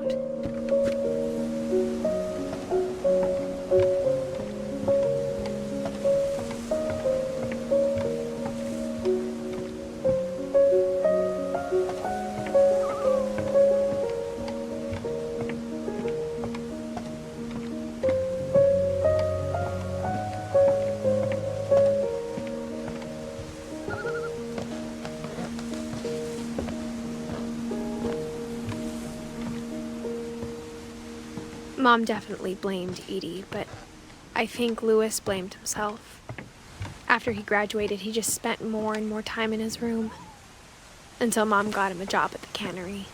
Mom definitely blamed Edie, but I think Louis blamed himself. After he graduated, he just spent more and more time in his room, until Mom got him a job at the cannery.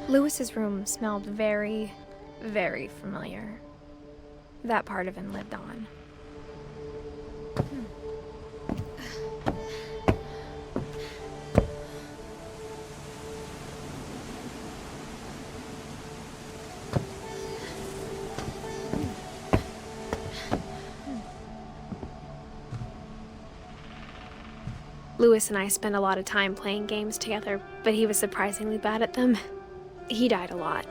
Louis's room smelled very, very familiar. That part of him lived on. Louis and I spent a lot of time playing games together, but he was surprisingly bad at them. He died a lot.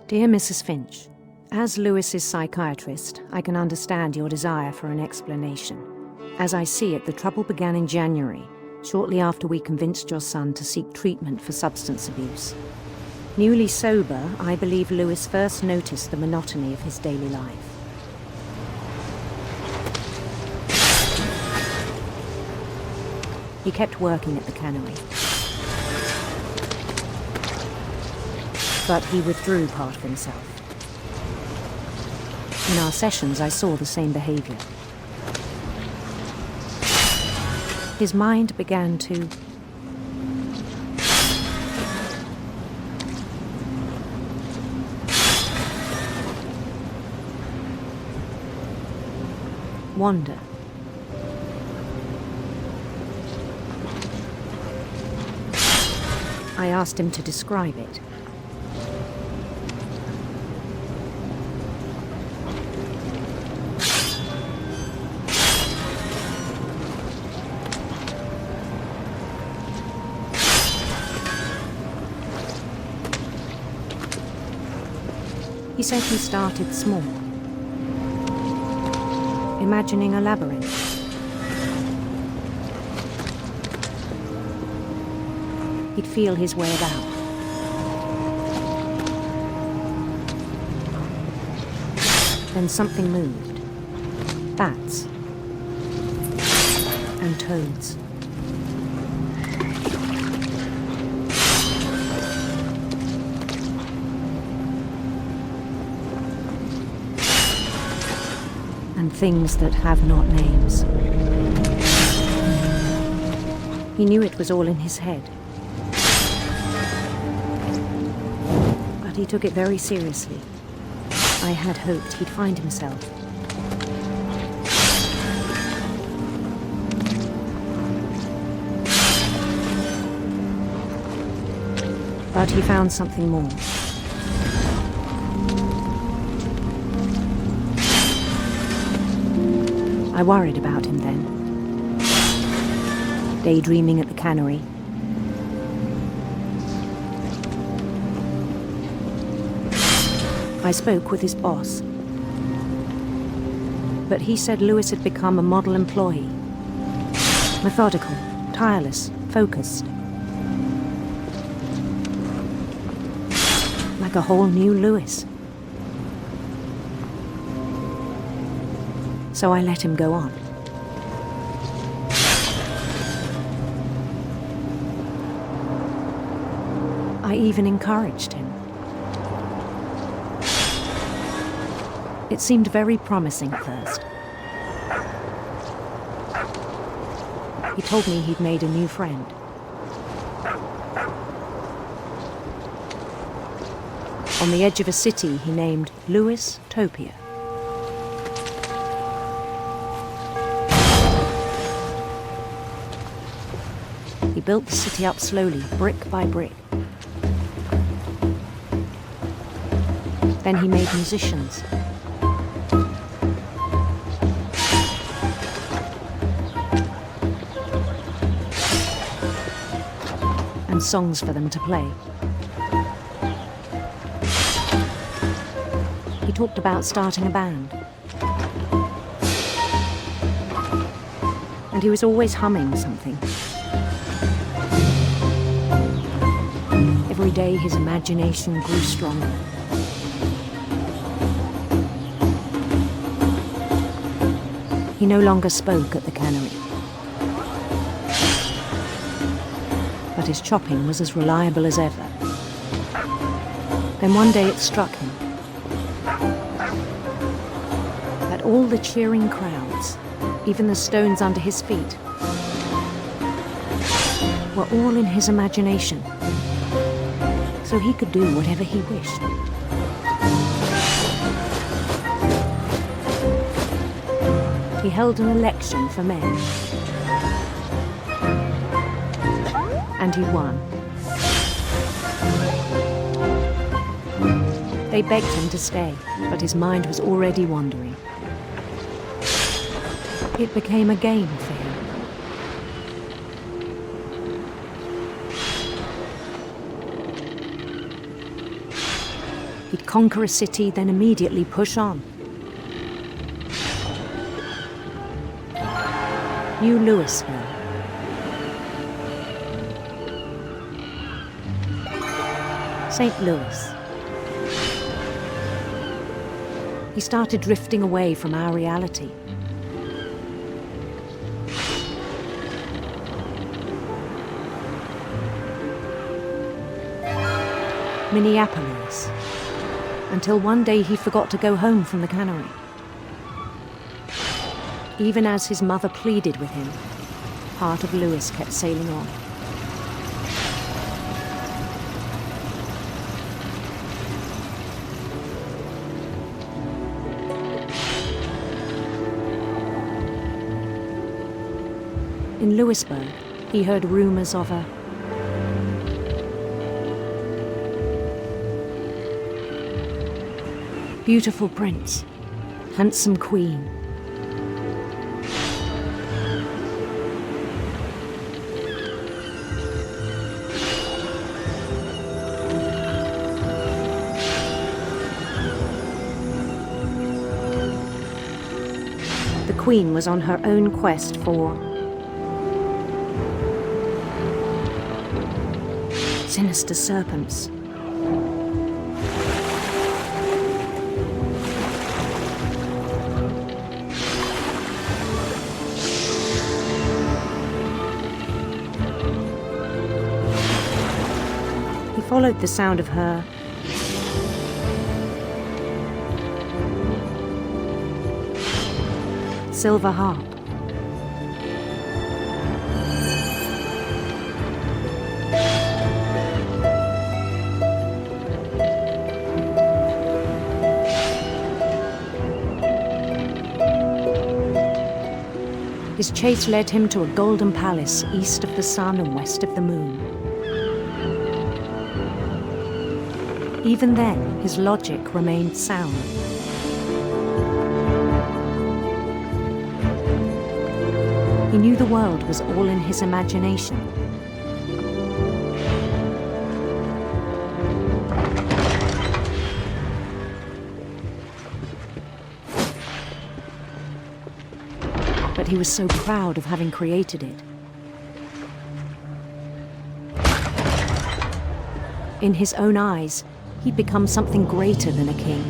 Dear Mrs. Finch, as Louis's psychiatrist, I can understand your desire for an explanation. As I see it, the trouble began in January, shortly after we convinced your son to seek treatment for substance abuse. Newly sober, I believe Louis first noticed the monotony of his daily life. He kept working at the cannery. But he withdrew part of himself. In our sessions, I saw the same behavior. His mind began to wander. I asked him to describe it. He said he started small, imagining a labyrinth. He'd feel his way about. Then something moved. Bats. And toads. And things that have not names. He knew it was all in his head. But he took it very seriously. I had hoped he'd find himself. But he found something more. I worried about him then. Daydreaming at the cannery. I spoke with his boss. But he said Lewis had become a model employee. Methodical, tireless, focused. Like a whole new Lewis. So I let him go on. I even encouraged him. It seemed very promising at first. He told me he'd made a new friend. On the edge of a city he named Lewis Topia. He built the city up slowly, brick by brick. Then he made musicians. And songs for them to play. He talked about starting a band. And he was always humming something. Every day his imagination grew stronger. He no longer spoke at the cannery. But his chopping was as reliable as ever. Then one day it struck him that all the cheering crowds, even the stones under his feet, were all in his imagination, so he could do whatever he wished. He held an election for mayor. And he won. They begged him to stay, but his mind was already wandering. It became a game for him. He'd conquer a city, then immediately push on. New Louisville. St. Louis. He started drifting away from our reality. Minneapolis. Until one day he forgot to go home from the cannery. Even as his mother pleaded with him, part of Lewis kept sailing on. In Louisburg, he heard rumors of a beautiful prince, handsome queen. The queen was on her own quest for sinister serpents. followed the sound of her silver harp. His chase led him to a golden palace east of the sun and west of the moon. Even then, his logic remained sound. He knew the world was all in his imagination. But he was so proud of having created it. In his own eyes, he'd become something greater than a king.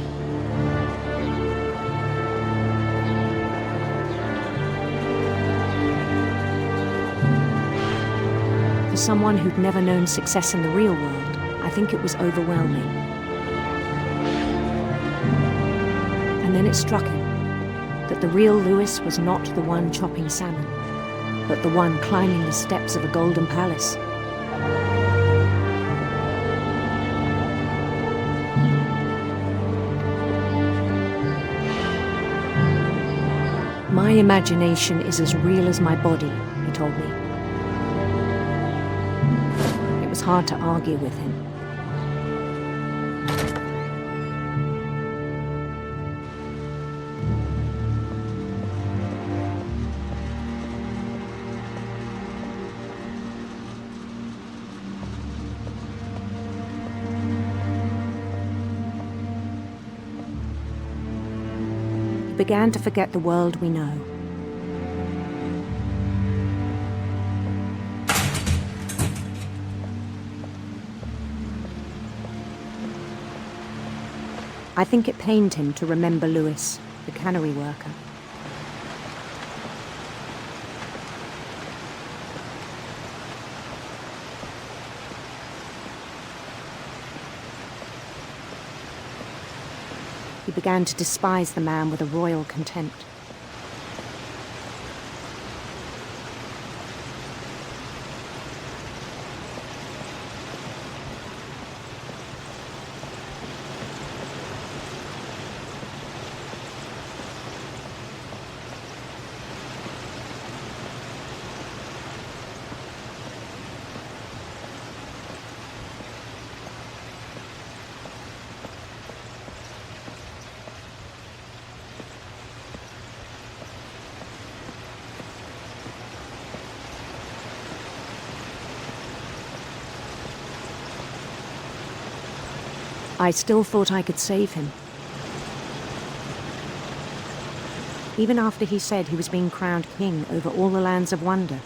For someone who'd never known success in the real world, I think it was overwhelming. And then it struck him that the real Lewis was not the one chopping salmon, but the one climbing the steps of a golden palace. My imagination is as real as my body, he told me. It was hard to argue with him. Began to forget the world we know. I think it pained him to remember Lewis, the cannery worker. He began to despise the man with a royal contempt. I still thought I could save him. Even after he said he was being crowned king over all the lands of wonder.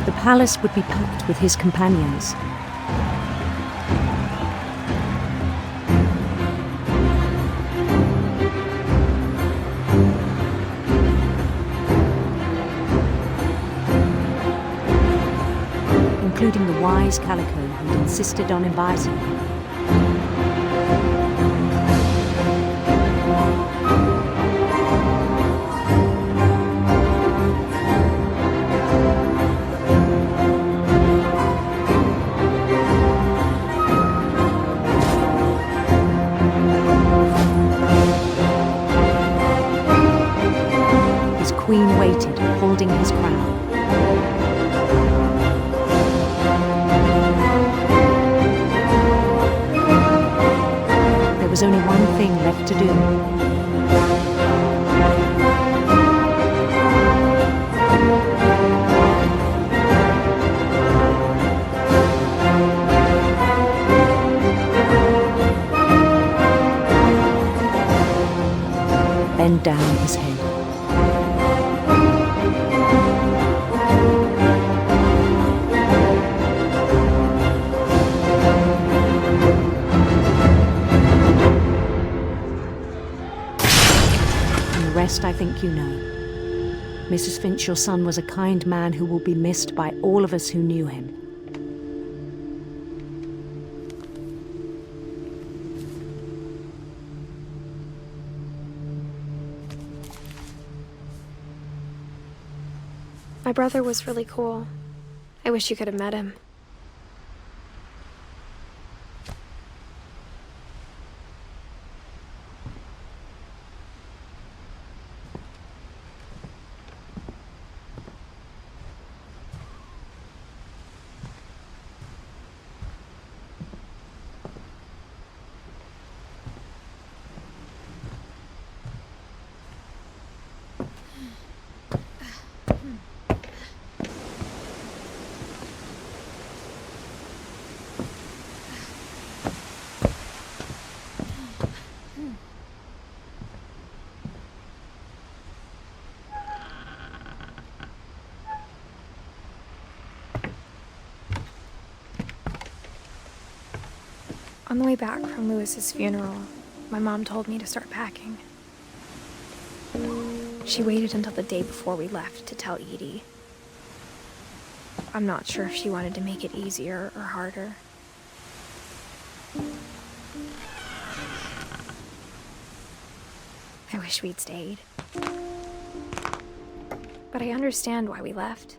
The palace would be packed with his companions. Including the wise Calico who'd insisted on inviting him. His queen waited, holding his crown. There was only one thing left to do. Bend down his head. I think you know. Mrs. Finch, your son was a kind man who will be missed by all of us who knew him. My brother was really cool. I wish you could have met him. On the way back from Lewis's funeral, my mom told me to start packing. She waited until the day before we left to tell Edie. I'm not sure if she wanted to make it easier or harder. I wish we'd stayed. But I understand why we left.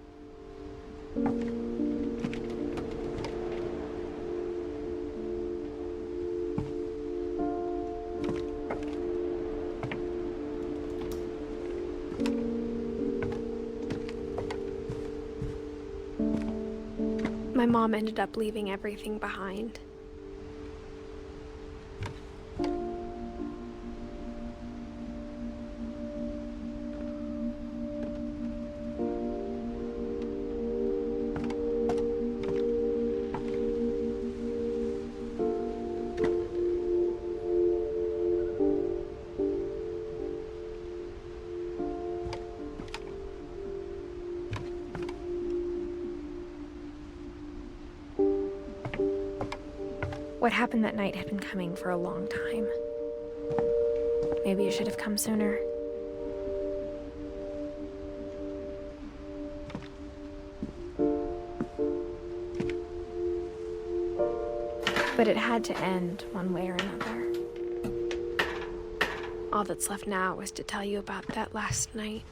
My mom ended up leaving everything behind. What happened that night had been coming for a long time. Maybe it should have come sooner. But it had to end one way or another. All that's left now is to tell you about that last night.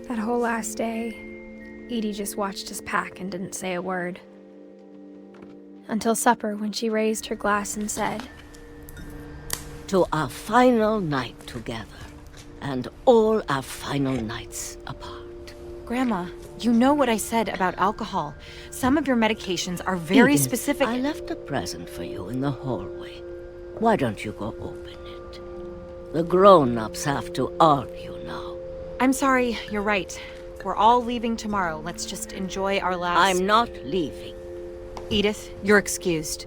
That whole last day, Edie just watched us pack and didn't say a word. Until supper, when she raised her glass and said, "To our final night together, and all our final nights apart." Grandma, you know what I said about alcohol. Some of your medications are very Edith, specific. I left a present for you in the hallway. Why don't you go open it? The grown-ups have to argue now. I'm sorry, you're right. We're all leaving tomorrow. Let's just enjoy our last... I'm not leaving. Edith, you're excused.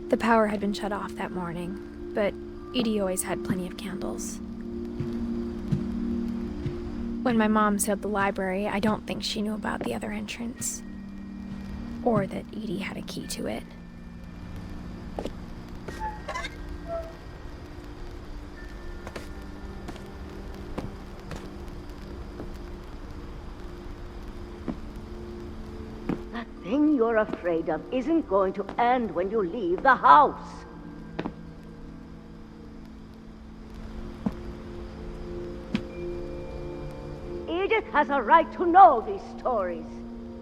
The power had been shut off that morning, but Edie always had plenty of candles. When my mom sealed the library, I don't think she knew about the other entrance. Or that Edie had a key to it. The thing you're afraid of isn't going to end when you leave the house. Edith has a right to know these stories.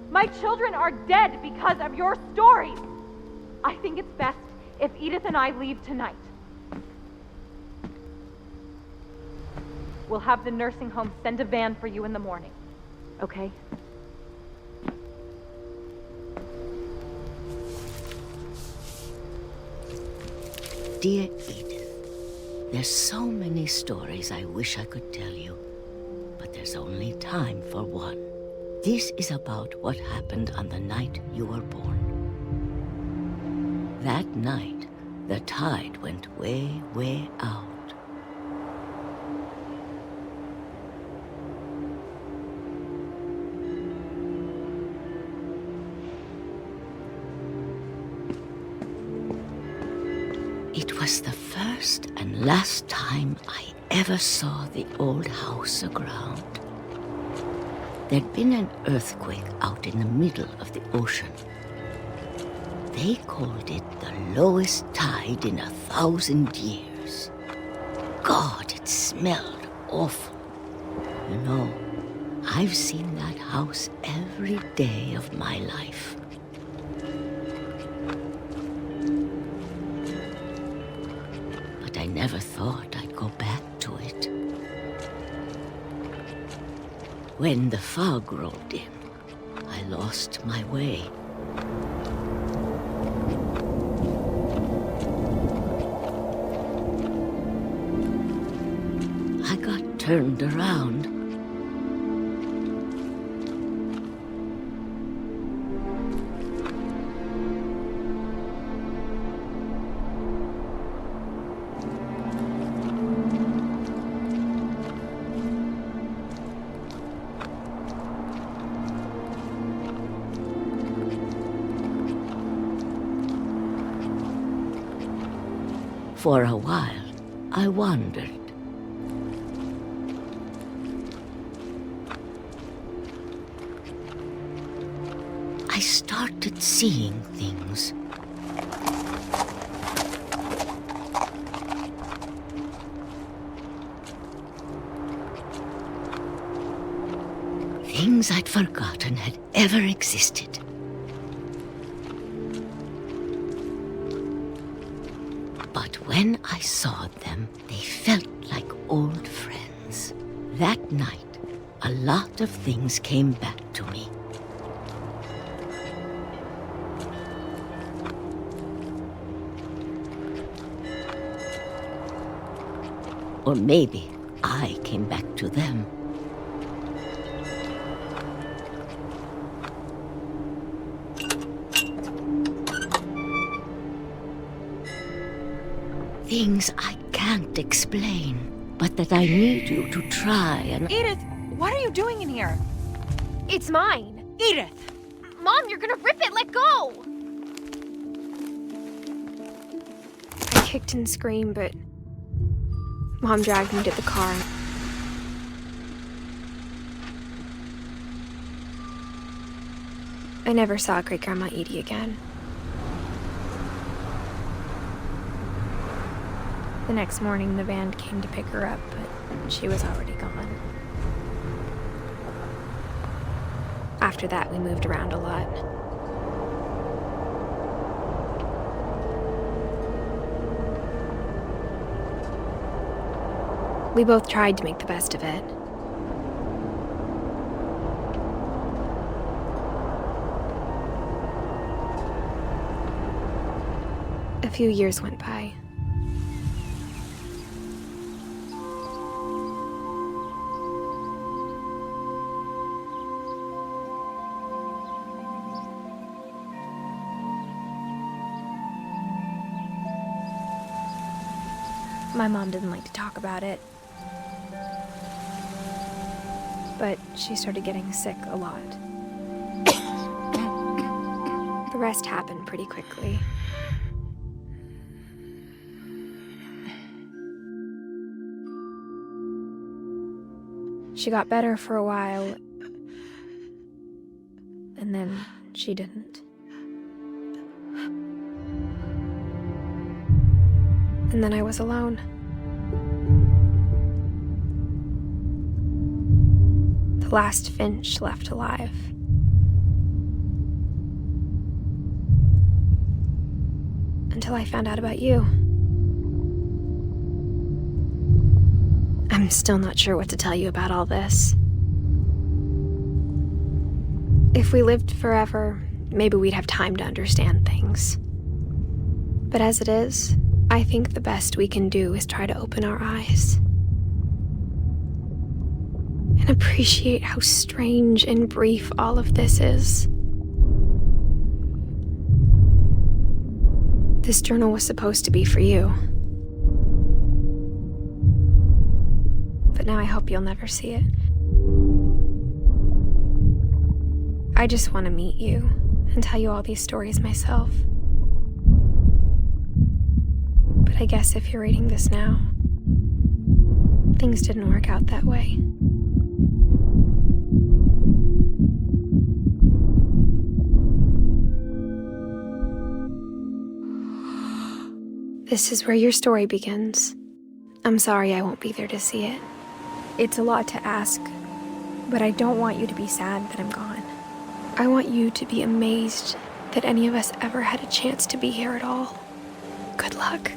My children are dead because of your stories. I think it's best if Edith and I leave tonight. We'll have the nursing home send a van for you in the morning. Okay? Dear Edith, there's so many stories I wish I could tell you, but there's only time for one. This is about what happened on the night you were born. That night, the tide went way, way out. It was the first and last time I ever saw the old house aground. There'd been an earthquake out in the middle of the ocean. They called it the lowest tide in 1,000 years. God, it smelled awful. You know, I've seen that house every day of my life. But I never thought I'd go back to it. When the fog rolled in, I lost my way. I got turned around. For a while, I wandered. I started seeing things. Things I'd forgotten had ever existed. But when I saw them, they felt like old friends. That night, a lot of things came back to me. Or maybe I came back to them. Things I can't explain, but that I need you to try and... Edith, what are you doing in here? It's mine. Edith! Mom, you're gonna rip it! Let go! I kicked and screamed, but Mom dragged me to the car. I never saw Great-Grandma Edie again. The next morning, the van came to pick her up, but she was already gone. After that, we moved around a lot. We both tried to make the best of it. A few years went by. My mom didn't like to talk about it. But she started getting sick a lot. The rest happened pretty quickly. She got better for a while, and then she didn't. And then I was alone. The last Finch left alive. Until I found out about you. I'm I'm still not sure what to tell you about all this. If we lived forever, maybe we'd have time to understand things. But as it is, I think the best we can do is try to open our eyes. And appreciate how strange and brief all of this is. This journal was supposed to be for you. But now I hope you'll never see it. I just want to meet you and tell you all these stories myself. But I guess if you're reading this now, things didn't work out that way. This is where your story begins. I'm sorry I won't be there to see it. It's a lot to ask, but I don't want you to be sad that I'm gone. I want you to be amazed that any of us ever had a chance to be here at all. Good luck.